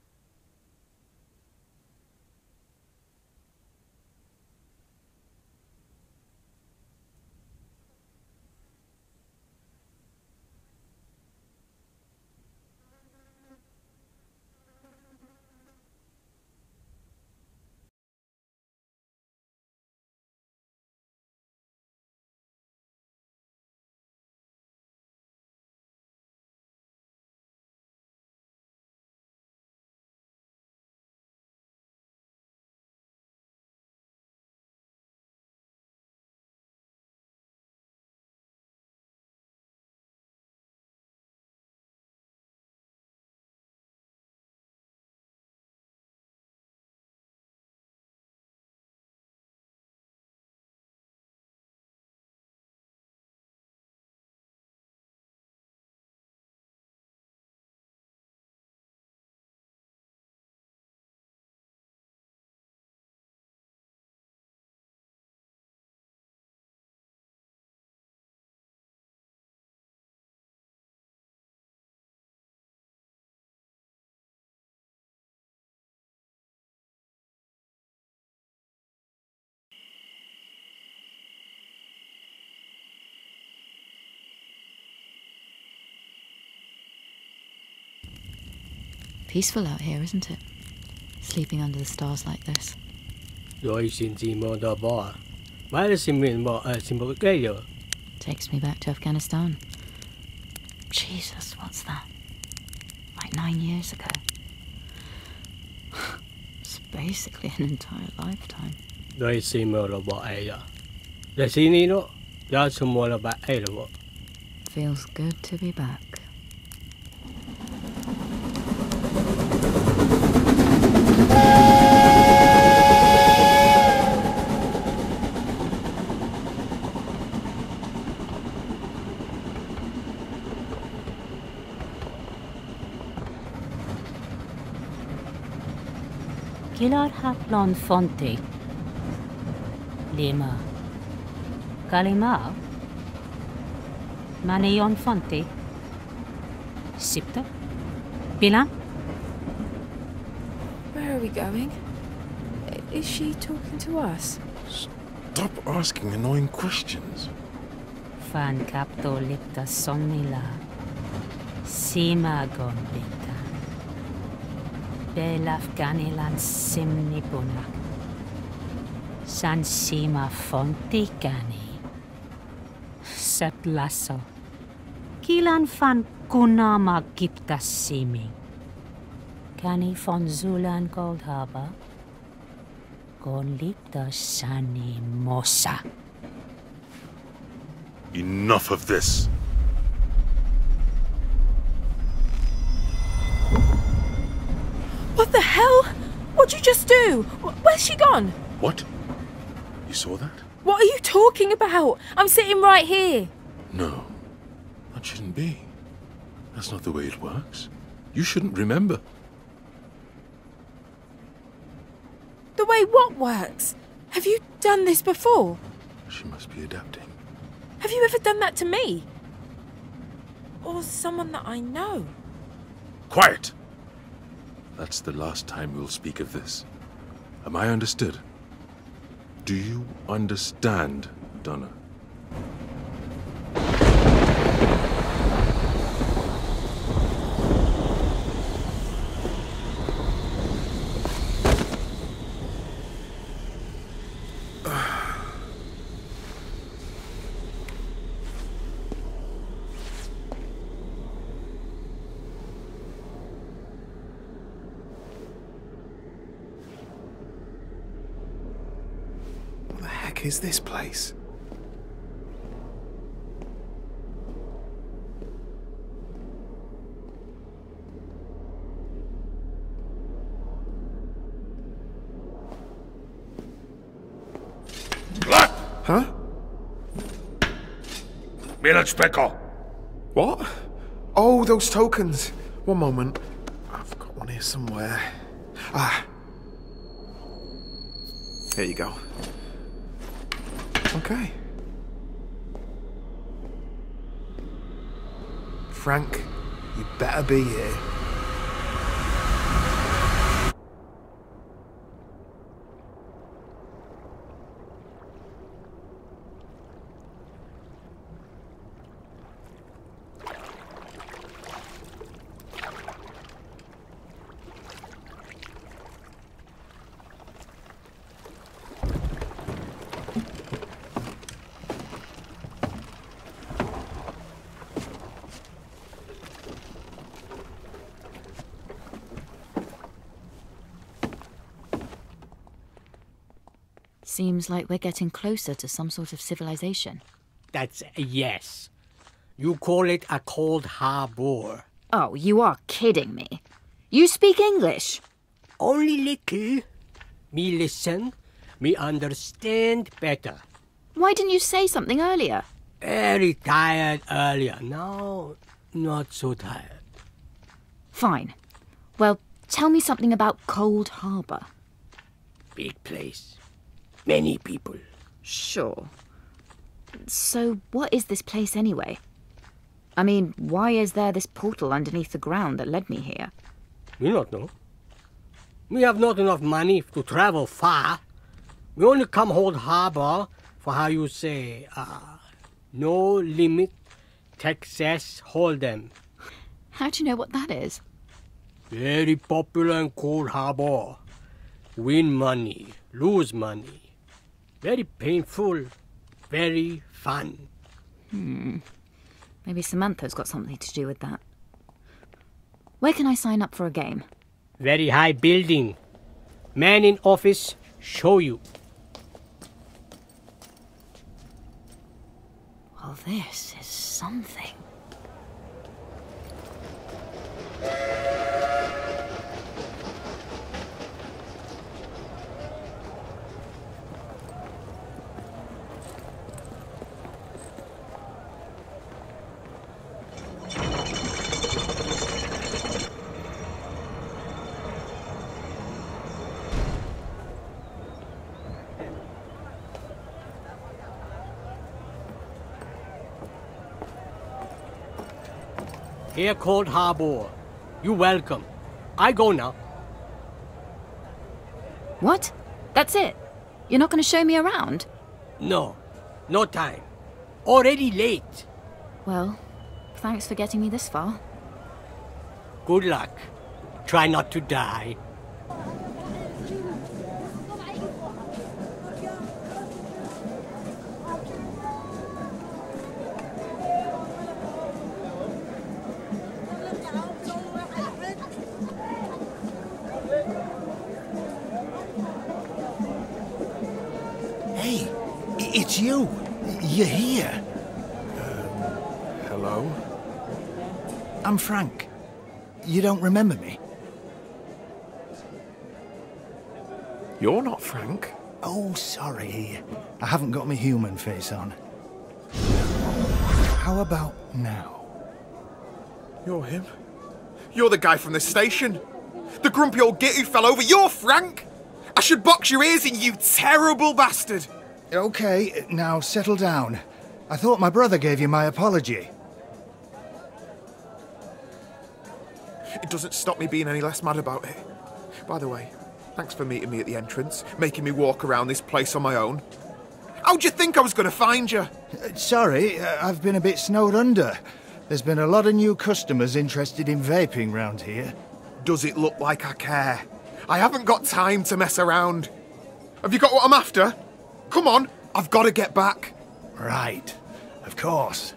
[SPEAKER 5] Peaceful out here, isn't it? Sleeping under the stars like this. Takes me back to Afghanistan. Jesus, what's that? Like 9 years ago. It's basically an entire lifetime. Feels good to be back.
[SPEAKER 7] Kilar haplon fonte. Lima. Kalima. Maneon fonte. Sipta. Bilan.
[SPEAKER 18] Where are we going? Is she talking to us?
[SPEAKER 19] Stop asking annoying questions.
[SPEAKER 7] Fan capto lipta sonnila. Sima gombita. Belafganilan simni bunak. San sima fonti gani. Sep lasso. Kilan fan kunama gipta simi. Gani von Zulan Gold Harbor. Gon lipta sani mosa.
[SPEAKER 19] Enough of this.
[SPEAKER 18] What the hell? What'd you just do? Where's she gone?
[SPEAKER 19] What? You saw that?
[SPEAKER 18] What are you talking about? I'm sitting right here.
[SPEAKER 19] No, that shouldn't be. That's not the way it works. You shouldn't remember.
[SPEAKER 18] The way what works? Have you done this before?
[SPEAKER 19] She must be adapting.
[SPEAKER 18] Have you ever done that to me? Or someone that I know?
[SPEAKER 19] Quiet! That's the last time we'll speak of this. Am I understood? Do you understand, Donna?
[SPEAKER 2] What the heck is this place? Huh? What? Oh, those tokens. One moment. I've got one here somewhere. Ah. Here you go. Okay. Frank, you better be here.
[SPEAKER 5] Seems like we're getting closer to some sort of civilization.
[SPEAKER 23] That's a yes. You call it a cold harbor.
[SPEAKER 10] Oh, you are kidding me. You speak English?
[SPEAKER 23] Only little. Me listen, me understand better.
[SPEAKER 10] Why didn't you say something earlier?
[SPEAKER 23] Very tired earlier. Now, not so tired.
[SPEAKER 10] Fine. Well, tell me something about Cold Harbor.
[SPEAKER 23] Big place. Many people.
[SPEAKER 10] Sure. So, what is this place anyway? I mean, why is there this portal underneath the ground that led me here?
[SPEAKER 23] We not know. We have not enough money to travel far. We only come hold harbor for how you say, no limit, Texas Hold'em.
[SPEAKER 10] How do you know what that is?
[SPEAKER 23] Very popular in Cold Harbor. Win money, lose money. Very painful, very fun.
[SPEAKER 5] Maybe Samantha's got something to do with that. Where can I sign up for a game?
[SPEAKER 23] Very high building. Man in office, show you.
[SPEAKER 5] Well, this is something.
[SPEAKER 23] Here, Cold Harbor. You welcome. I go now.
[SPEAKER 5] What? That's it? You're not going to show me around?
[SPEAKER 23] No. No time. Already late.
[SPEAKER 5] Well, thanks for getting me this far.
[SPEAKER 23] Good luck. Try not to die.
[SPEAKER 3] Hey, it's you. You're here.
[SPEAKER 2] Hello?
[SPEAKER 3] I'm Frank. You don't remember me?
[SPEAKER 2] You're not Frank.
[SPEAKER 3] Oh, sorry. I haven't got my human face on. How about now?
[SPEAKER 2] You're him. You're the guy from the station. The grumpy old git who fell over. You're Frank! I should box your ears in, you terrible bastard!
[SPEAKER 3] Okay, now settle down. I thought my brother gave you my apology.
[SPEAKER 2] It doesn't stop me being any less mad about it. By the way, thanks for meeting me at the entrance, making me walk around this place on my own. How'd you think I was going to find you?
[SPEAKER 3] Sorry, I've been a bit snowed under. There's been a lot of new customers interested in vaping round here.
[SPEAKER 2] Does it look like I care? I haven't got time to mess around. Have you got what I'm after? Come on, I've got to get back.
[SPEAKER 3] Right, of course.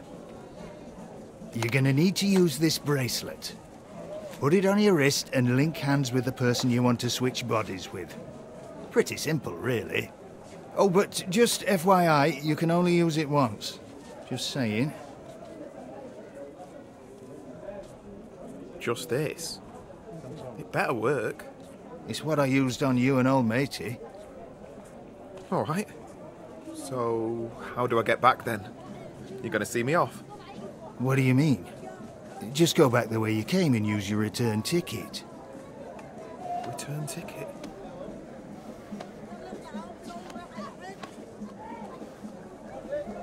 [SPEAKER 3] You're going to need to use this bracelet. Put it on your wrist and link hands with the person you want to switch bodies with. Pretty simple, really. Oh, but just FYI, you can only use it once. Just saying.
[SPEAKER 2] Just this? It better work.
[SPEAKER 3] It's what I used on you and old matey.
[SPEAKER 2] All right. So, how do I get back then? You're going to see me off?
[SPEAKER 3] What do you mean? Just go back the way you came and use your return ticket.
[SPEAKER 2] Return ticket?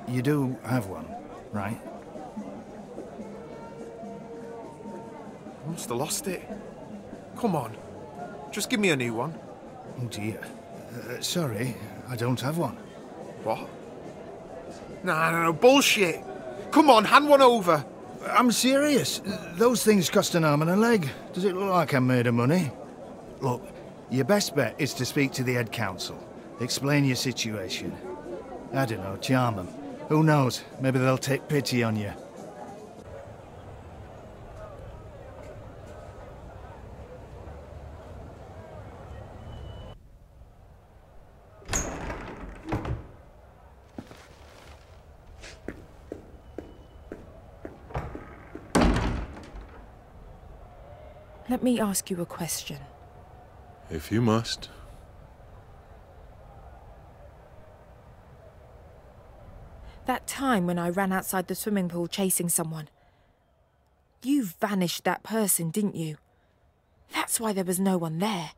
[SPEAKER 3] You do have one, right?
[SPEAKER 2] I must have lost it. Come on. Just give me a new one.
[SPEAKER 3] Oh dear. Sorry, I don't have one.
[SPEAKER 2] What? No, bullshit. Come on, hand one over.
[SPEAKER 3] I'm serious. Those things cost an arm and a leg. Does it look like I'm made of money? Look, your best bet is to speak to the head council. Explain your situation. I don't know, charm them. Who knows? Maybe they'll take pity on you.
[SPEAKER 18] Let me ask you a question.
[SPEAKER 19] If you must.
[SPEAKER 18] That time when I ran outside the swimming pool chasing someone. You vanished that person, didn't you? That's why there was no one there.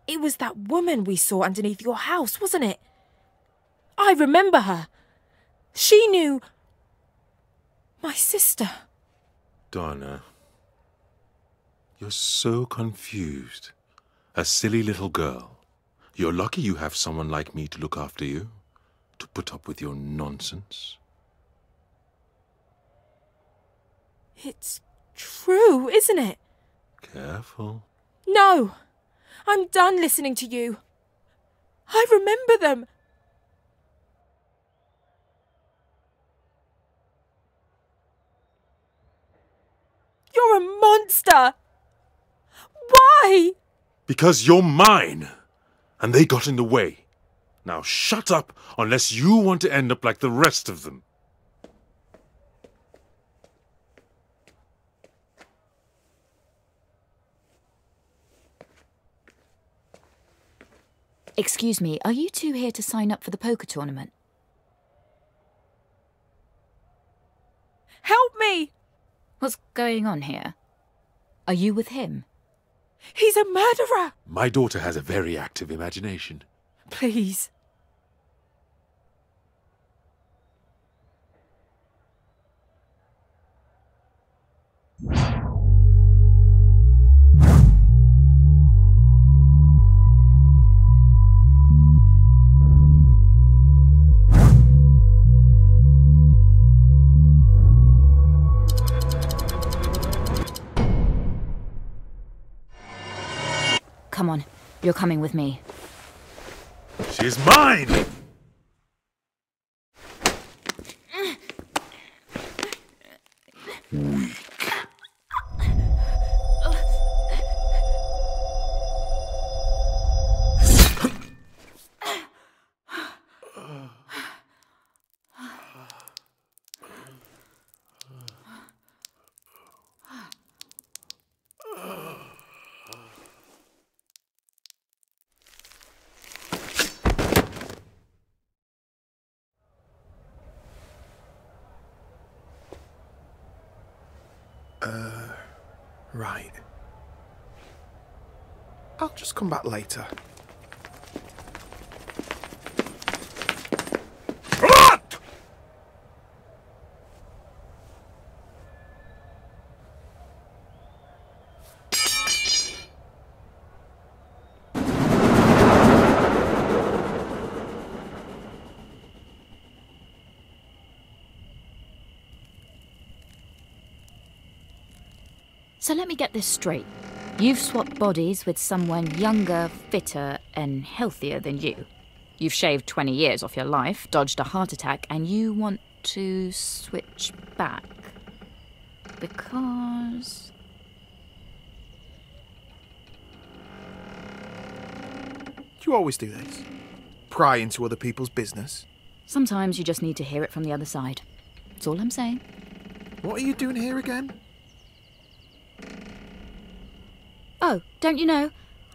[SPEAKER 18] It was that woman we saw underneath your house, wasn't it? I remember her. She knew... my sister.
[SPEAKER 19] Donna. You're so confused. A silly little girl. You're lucky you have someone like me to look after you. To put up with your nonsense.
[SPEAKER 18] It's true, isn't it?
[SPEAKER 19] Careful.
[SPEAKER 18] No! I'm done listening to you. I remember them. You're a monster! Why?
[SPEAKER 19] Because you're mine! And they got in the way. Now shut up, unless you want to end up like the rest of them.
[SPEAKER 5] Excuse me, are you two here to sign up for the poker tournament?
[SPEAKER 18] Help me!
[SPEAKER 5] What's going on here? Are you with him?
[SPEAKER 18] He's a murderer!
[SPEAKER 19] My daughter has a very active imagination.
[SPEAKER 18] Please.
[SPEAKER 5] Come on, you're coming with me.
[SPEAKER 19] She's mine! Weak.
[SPEAKER 2] Right. I'll just come back later.
[SPEAKER 5] So let me get this straight. You've swapped bodies with someone younger, fitter, and healthier than you. You've shaved 20 years off your life, dodged a heart attack, and you want to switch back. Because...
[SPEAKER 2] You always do this? Pry into other people's business?
[SPEAKER 5] Sometimes you just need to hear it from the other side. That's all I'm saying.
[SPEAKER 2] What are you doing here again?
[SPEAKER 5] Oh, don't you know?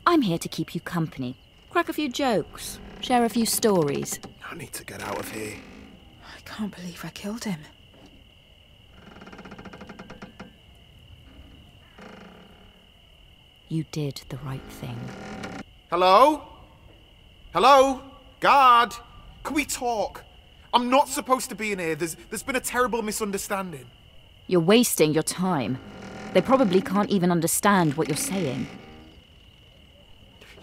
[SPEAKER 5] I'm here to keep you company. Crack a few jokes. Share a few stories.
[SPEAKER 2] I need to get out of here.
[SPEAKER 18] I can't believe I killed him.
[SPEAKER 5] You did the right thing.
[SPEAKER 2] Hello? Hello? Guard? Can we talk? I'm not supposed to be in here. There's been a terrible misunderstanding.
[SPEAKER 5] You're wasting your time. They probably can't even understand what you're saying.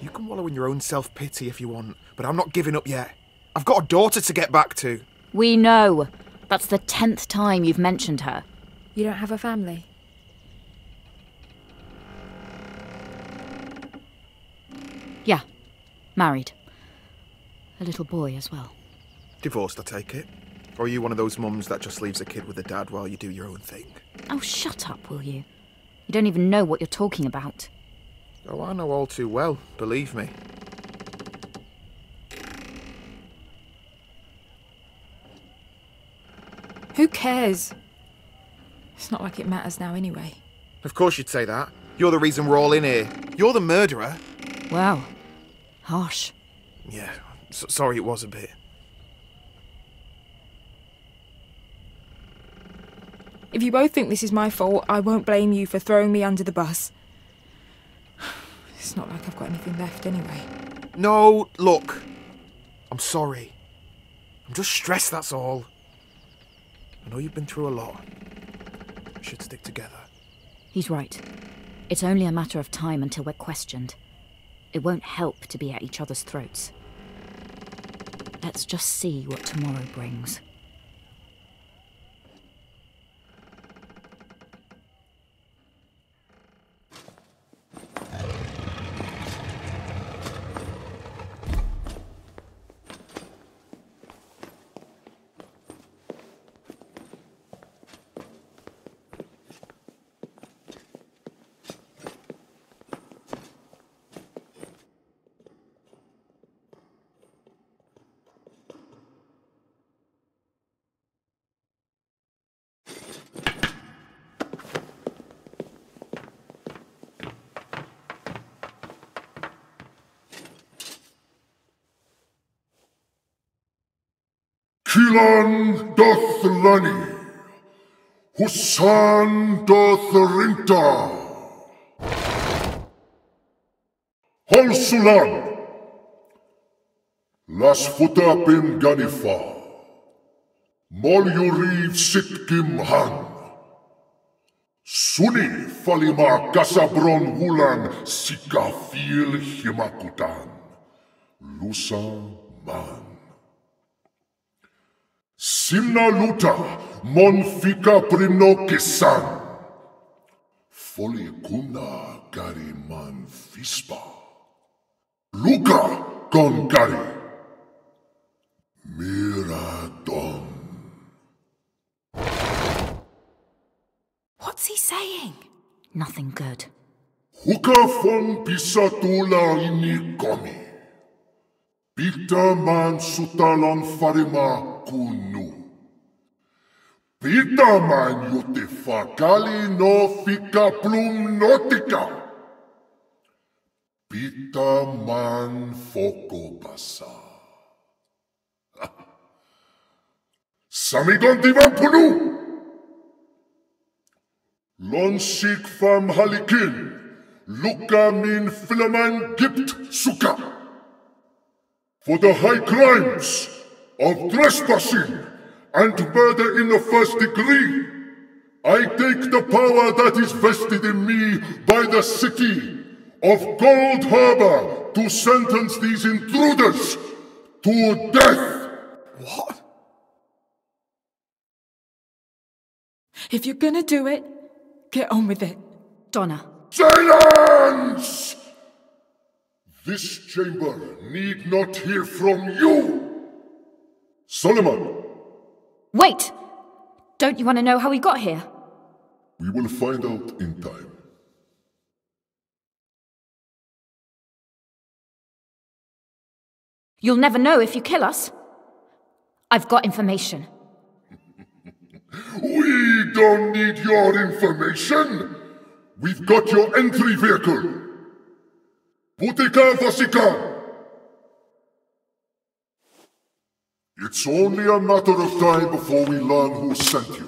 [SPEAKER 2] You can wallow in your own self-pity if you want, but I'm not giving up yet. I've got a daughter to get back to.
[SPEAKER 5] We know. That's the 10th time you've mentioned her.
[SPEAKER 18] You don't have a family?
[SPEAKER 5] Yeah. Married. A little boy as well.
[SPEAKER 2] Divorced, I take it? Or are you one of those mums that just leaves a kid with a dad while you do your own thing?
[SPEAKER 5] Oh, shut up, will you? You don't even know what you're talking about.
[SPEAKER 2] Oh, I know all too well, believe me.
[SPEAKER 18] Who cares? It's not like it matters now anyway.
[SPEAKER 2] Of course you'd say that. You're the reason we're all in here. You're the murderer.
[SPEAKER 5] Wow. Harsh.
[SPEAKER 2] Yeah, sorry it was a bit.
[SPEAKER 18] If you both think this is my fault, I won't blame you for throwing me under the bus. It's not like I've got anything left anyway.
[SPEAKER 2] No, look. I'm sorry. I'm just stressed, that's all. I know you've been through a lot. We should stick together.
[SPEAKER 5] He's right. It's only a matter of time until we're questioned. It won't help to be at each other's throats. Let's just see what tomorrow brings.
[SPEAKER 4] Kilan doth lani, Husan doth rinta. Hol sulan, las futa pim ganifa. Mol yuriv sitkim han. Suni falima kasabron wulan sikafil himakutan. Lusa man. Simna luta mon fika primno kisan. Foli kumna gari man fispa. Luka con gari. Miradon.
[SPEAKER 10] What's he saying?
[SPEAKER 5] Nothing good.
[SPEAKER 4] Huka fon pisatula ini komi. Pita man sutalon farima kunu. Pita man yote fakali no fika plum notika. Pita man foko basa. Samigon divan punu. Lon sik fam halikin. Luka min filaman gipt suka. For the high crimes of trespassing and murder in the first degree, I take the power that is vested in me by the city of Gold Harbor to sentence these intruders to death.
[SPEAKER 18] What? If you're gonna do it, get on with it.
[SPEAKER 5] Donna.
[SPEAKER 4] Silence! This chamber need not hear from you. Solomon.
[SPEAKER 5] Wait! Don't you want to know how we got here?
[SPEAKER 4] We will find out in time.
[SPEAKER 5] You'll never know if you kill us. I've got information.
[SPEAKER 4] We don't need your information. We've got your entry vehicle. Putika Vasika. It's only a matter of time before we learn who sent you.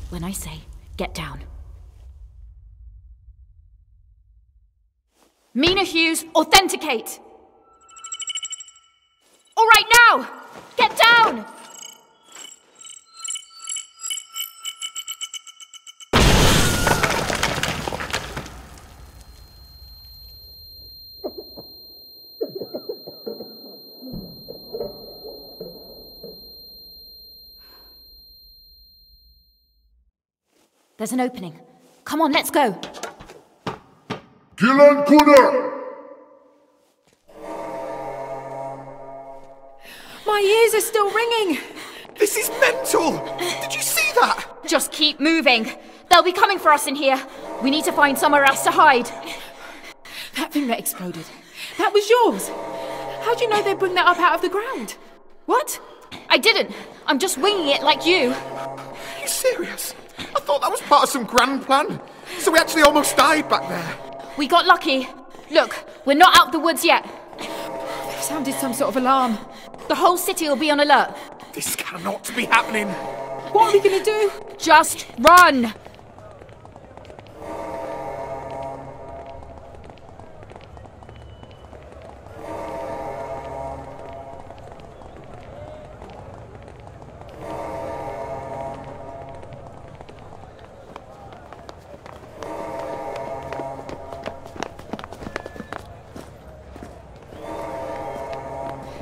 [SPEAKER 5] When I say, get down. Mina Hughes, authenticate! All right, now! Get down! There's an opening. Come on, let's go.
[SPEAKER 4] Kilan Kuna!
[SPEAKER 18] My ears are still ringing.
[SPEAKER 2] This is mental! Did you see that?
[SPEAKER 5] Just keep moving. They'll be coming for us in here. We need to find somewhere else to hide.
[SPEAKER 18] That thing that exploded. That was yours. How'd you know they'd bring that up out of the ground? What?
[SPEAKER 5] I didn't. I'm just winging it like you.
[SPEAKER 2] Are you serious? I thought that was part of some grand plan. So we actually almost died back there.
[SPEAKER 5] We got lucky. Look, we're not out of the woods yet.
[SPEAKER 18] They've sounded some sort of alarm.
[SPEAKER 5] The whole city will be on alert.
[SPEAKER 2] This cannot be happening.
[SPEAKER 18] What are we gonna do?
[SPEAKER 5] Just run!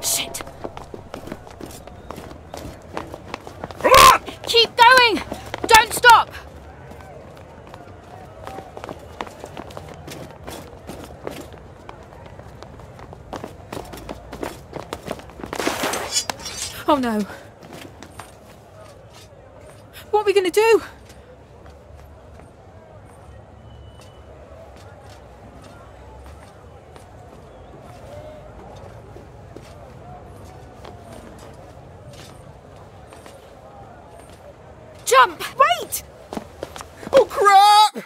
[SPEAKER 5] Shit! Keep going! Don't stop!
[SPEAKER 18] Oh no. What are we gonna do?
[SPEAKER 5] Jump!
[SPEAKER 18] Wait!
[SPEAKER 2] Oh, crap!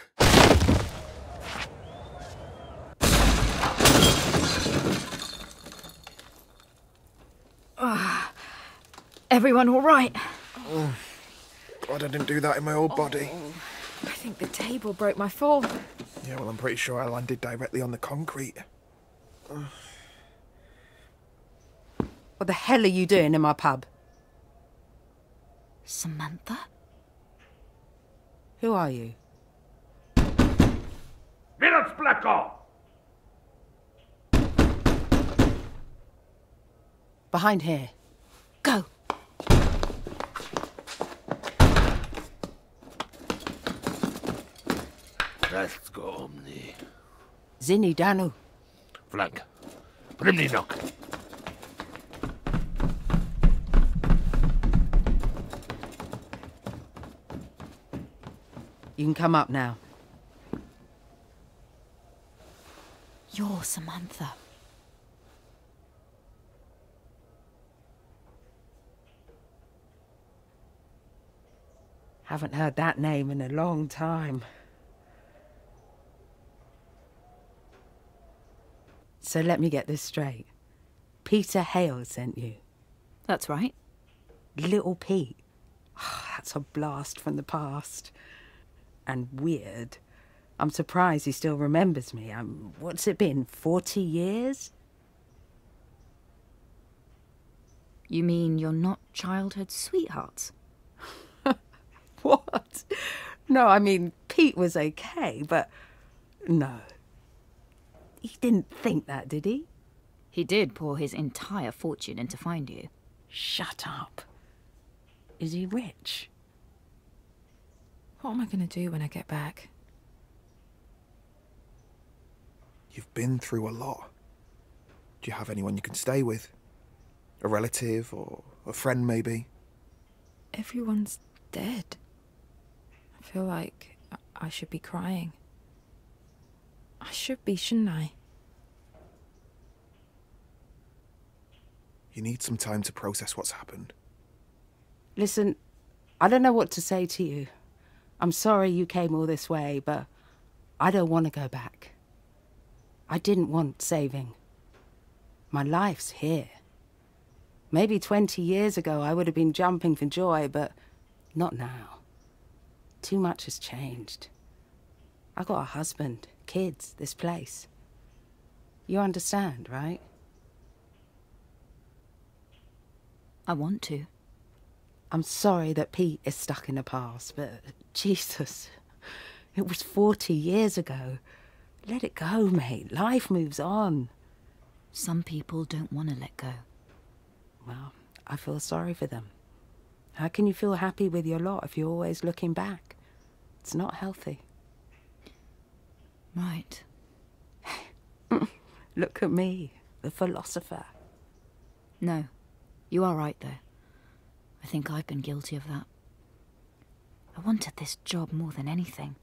[SPEAKER 10] Everyone all right?
[SPEAKER 2] Oh, God, I didn't do that in my old body.
[SPEAKER 18] I think the table broke my fall.
[SPEAKER 2] Yeah, well, I'm pretty sure I landed directly on the concrete.
[SPEAKER 8] What the hell are you doing in my pub?
[SPEAKER 13] Samantha?
[SPEAKER 8] Who are you?
[SPEAKER 11] Minutes, Blacko!
[SPEAKER 8] Behind here.
[SPEAKER 13] Go.
[SPEAKER 17] Restko omni.
[SPEAKER 8] Zinni Danu.
[SPEAKER 17] Flank. Primni knock.
[SPEAKER 8] You can come up now.
[SPEAKER 13] You're Samantha.
[SPEAKER 8] Haven't heard that name in a long time. So let me get this straight. Peter Hale sent you.
[SPEAKER 10] That's right.
[SPEAKER 8] Little Pete. Oh, that's a blast from the past. And weird. I'm surprised he still remembers me. What's it been, 40 years?
[SPEAKER 10] You mean you're not childhood sweethearts?
[SPEAKER 8] What? No, I mean, Pete was okay, but no. He didn't think that, did he?
[SPEAKER 10] He did pour his entire fortune in to find you.
[SPEAKER 8] Shut up. Is he rich?
[SPEAKER 18] What am I going to do when I get back?
[SPEAKER 2] You've been through a lot. Do you have anyone you can stay with? A relative or a friend, maybe?
[SPEAKER 18] Everyone's dead. I feel like I should be crying. I should be, shouldn't I?
[SPEAKER 2] You need some time to process what's happened.
[SPEAKER 8] Listen, I don't know what to say to you. I'm sorry you came all this way, but I don't want to go back. I didn't want saving. My life's here. Maybe 20 years ago I would have been jumping for joy, but not now. Too much has changed. I got a husband, kids, this place. You understand, right?
[SPEAKER 10] I want to.
[SPEAKER 8] I'm sorry that Pete is stuck in the past, but Jesus, it was 40 years ago. Let it go, mate. Life moves on.
[SPEAKER 10] Some people don't want to let go.
[SPEAKER 8] Well, I feel sorry for them. How can you feel happy with your lot if you're always looking back? It's not healthy.
[SPEAKER 10] Right.
[SPEAKER 8] Look at me, the philosopher.
[SPEAKER 10] No, you are right there. I think I've been guilty of that. I wanted this job more than anything.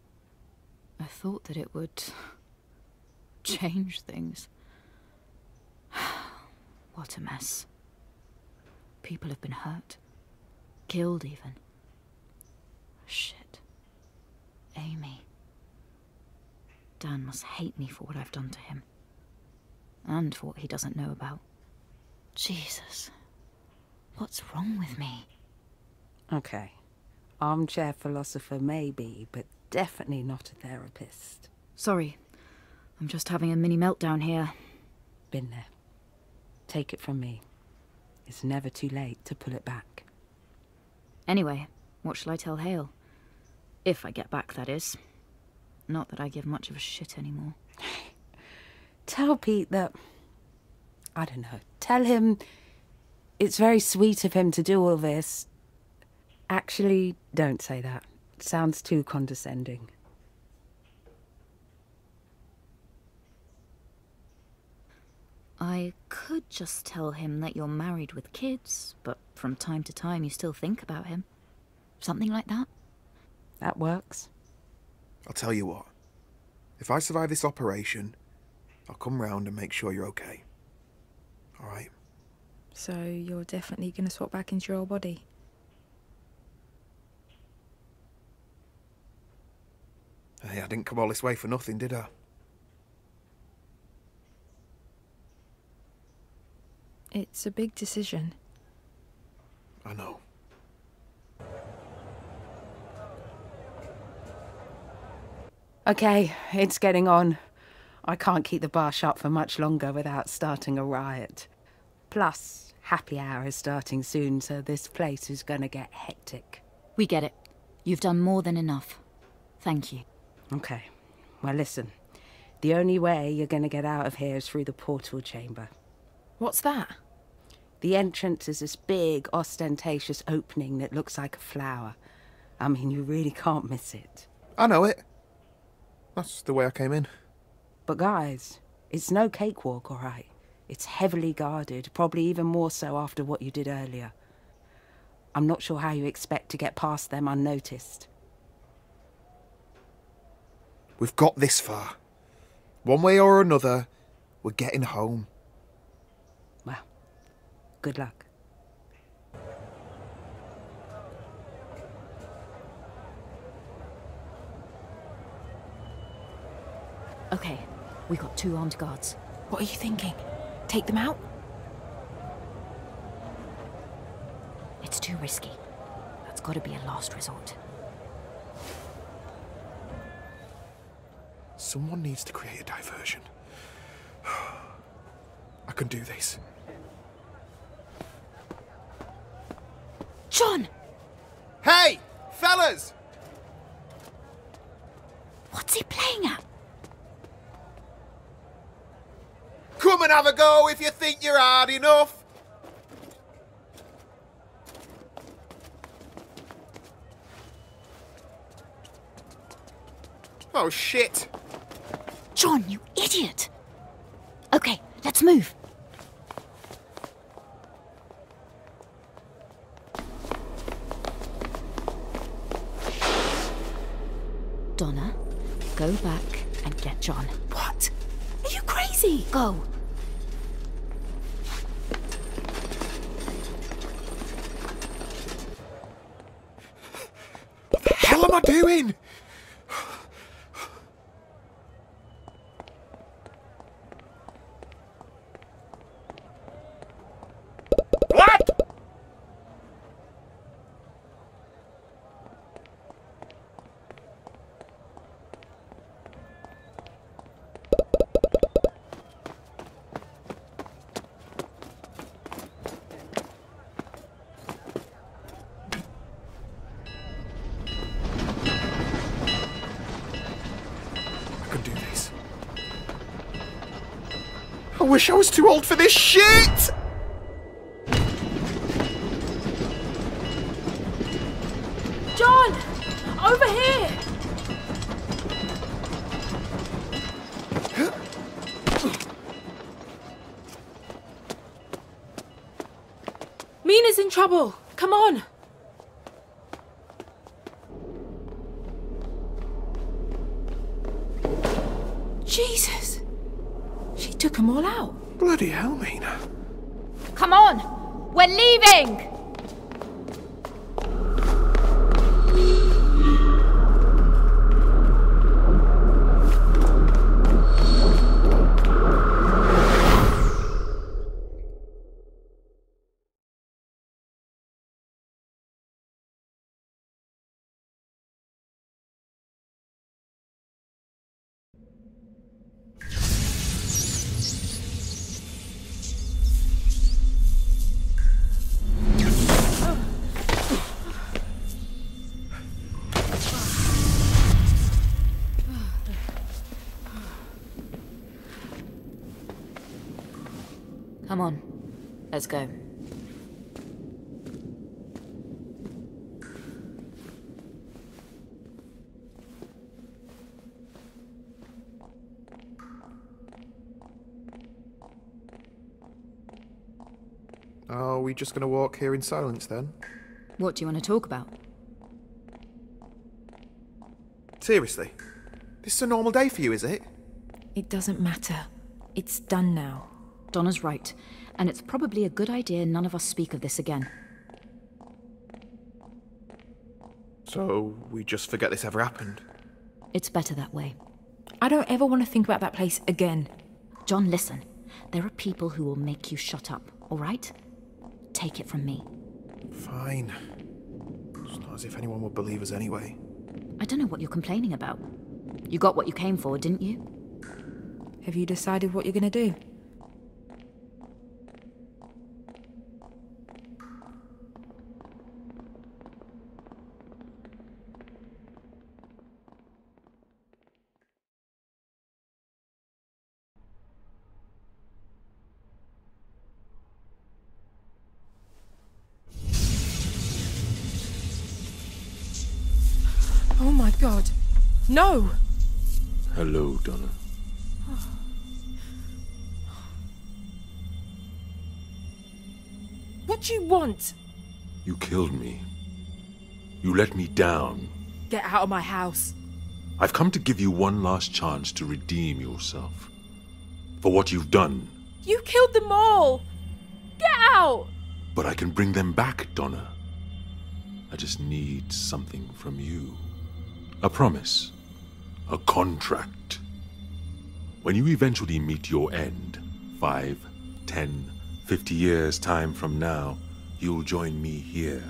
[SPEAKER 10] I thought that it would change things. What a mess. People have been hurt. Killed even. Shit. Amy. Dan must hate me for what I've done to him. And for what he doesn't know about. Jesus. What's wrong with me?
[SPEAKER 8] Okay. Armchair philosopher maybe, but definitely not a therapist.
[SPEAKER 10] Sorry. I'm just having a mini meltdown here.
[SPEAKER 8] Been there. Take it from me. It's never too late to pull it back.
[SPEAKER 10] Anyway, what shall I tell Hale? If I get back, that is. Not that I give much of a shit anymore.
[SPEAKER 8] Tell Pete that... I don't know. Tell him it's very sweet of him to do all this. Actually, don't say that. It sounds too condescending.
[SPEAKER 10] I could just tell him that you're married with kids, but from time to time you still think about him. Something like that.
[SPEAKER 8] That works.
[SPEAKER 2] I'll tell you what. If I survive this operation, I'll come round and make sure you're okay. All right?
[SPEAKER 18] So you're definitely going to swap back into your old body?
[SPEAKER 2] Yeah, I didn't come all this way for nothing, did I?
[SPEAKER 18] It's a big decision.
[SPEAKER 2] I know.
[SPEAKER 8] Okay, it's getting on. I can't keep the bar shut for much longer without starting a riot. Plus, happy hour is starting soon, so this place is gonna get hectic.
[SPEAKER 5] We get it. You've done more than enough. Thank you.
[SPEAKER 8] Okay. Well, listen. The only way you're gonna get out of here is through the portal chamber.
[SPEAKER 18] What's that?
[SPEAKER 8] The entrance is this big, ostentatious opening that looks like a flower. I mean, you really can't miss it.
[SPEAKER 2] I know it. That's the way I came in.
[SPEAKER 8] But guys, it's no cakewalk, all right? It's heavily guarded, probably even more so after what you did earlier. I'm not sure how you expect to get past them unnoticed.
[SPEAKER 2] We've got this far. One way or another, we're getting home.
[SPEAKER 8] Well, good luck.
[SPEAKER 5] Okay, we got 2 armed guards.
[SPEAKER 18] What are you thinking? Take them out?
[SPEAKER 5] It's too risky. That's got to be a last resort.
[SPEAKER 2] Someone needs to create a diversion. I can do this.
[SPEAKER 5] John!
[SPEAKER 2] Hey! Fellas!
[SPEAKER 5] What's he playing at?
[SPEAKER 2] Come and have a go if you think you're hard enough. Oh, shit.
[SPEAKER 5] John, you idiot! Okay, let's move. Donna, go back and get John.
[SPEAKER 18] What? Are you crazy?
[SPEAKER 5] Go.
[SPEAKER 2] What the hell am I doing? I wish I was too old for this shit!
[SPEAKER 18] John! Over here! Mina's in trouble! Come on! Jesus! She took them all out.
[SPEAKER 2] Bloody hell, Mina.
[SPEAKER 10] Come on! We're leaving!
[SPEAKER 5] Come on, let's go.
[SPEAKER 2] Are we just going to walk here in silence then?
[SPEAKER 5] What do you want to talk about?
[SPEAKER 2] Seriously? This is a normal day for you, is it?
[SPEAKER 18] It doesn't matter. It's done now.
[SPEAKER 5] Donna's right, and it's probably a good idea none of us speak of this again.
[SPEAKER 2] So, we just forget this ever happened?
[SPEAKER 5] It's better that way.
[SPEAKER 18] I don't ever want to think about that place again.
[SPEAKER 5] John, listen. There are people who will make you shut up, all right? Take it from me.
[SPEAKER 2] Fine. It's not as if anyone would believe us anyway.
[SPEAKER 5] I don't know what you're complaining about. You got what you came for, didn't you?
[SPEAKER 18] Have you decided what you're going to do? Oh my God. No!
[SPEAKER 19] Hello, Donna.
[SPEAKER 18] What do you want?
[SPEAKER 19] You killed me. You let me down.
[SPEAKER 18] Get out of my house.
[SPEAKER 19] I've come to give you one last chance to redeem yourself. For what you've done.
[SPEAKER 18] You killed them all! Get out!
[SPEAKER 19] But I can bring them back, Donna. I just need something from you. A promise. A contract. When you eventually meet your end, 5, 10, 50 years' time from now, you'll join me here.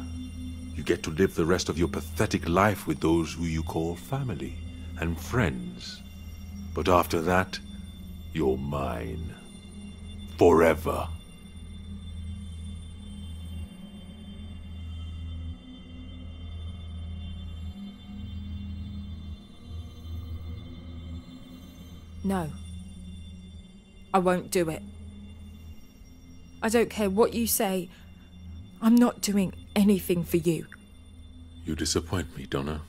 [SPEAKER 19] You get to live the rest of your pathetic life with those who you call family and friends. But after that, you're mine. Forever.
[SPEAKER 18] No. I won't do it. I don't care what you say. I'm not doing anything for you.
[SPEAKER 19] You disappoint me, Donna.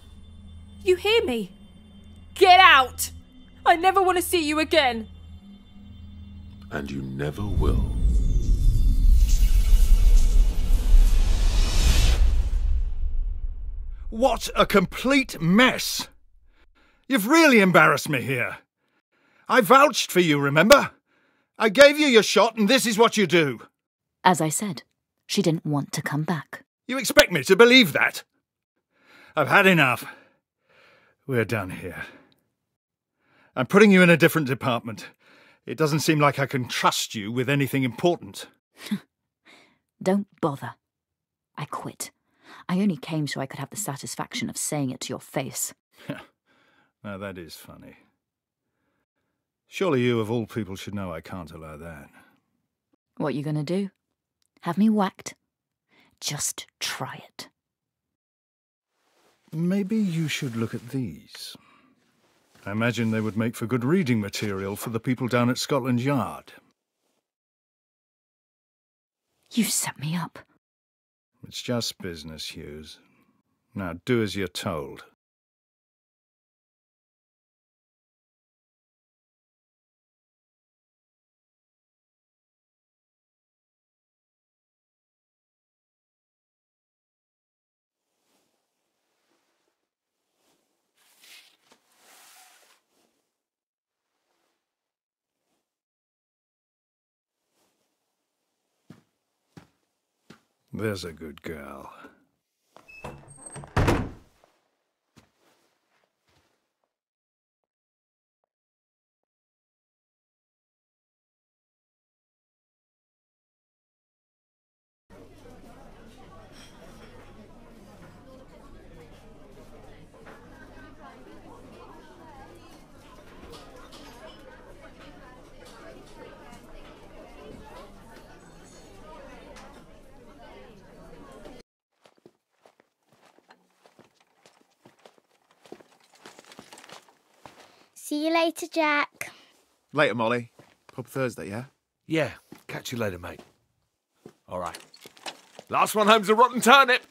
[SPEAKER 18] You hear me? Get out! I never want to see you again.
[SPEAKER 19] And you never will.
[SPEAKER 9] What a complete mess! You've really embarrassed me here. I vouched for you, remember? I gave you your shot, and this is what you do.
[SPEAKER 5] As I said, she didn't want to come back.
[SPEAKER 9] You expect me to believe that? I've had enough. We're done here. I'm putting you in a different department. It doesn't seem like I can trust you with anything important.
[SPEAKER 5] Don't bother. I quit. I only came so I could have the satisfaction of saying it to your face.
[SPEAKER 9] Now that is funny. Surely you, of all people, should know I can't allow that.
[SPEAKER 5] What you gonna do? Have me whacked? Just try it.
[SPEAKER 9] Maybe you should look at these. I imagine they would make for good reading material for the people down at Scotland Yard.
[SPEAKER 5] You set me up.
[SPEAKER 9] It's just business, Hughes. Now do as you're told. There's a good girl.
[SPEAKER 1] See you later, Jack.
[SPEAKER 2] Later, Molly. Pub Thursday, yeah?
[SPEAKER 15] Yeah, catch you later, mate. All right. Last one home's a rotten turnip.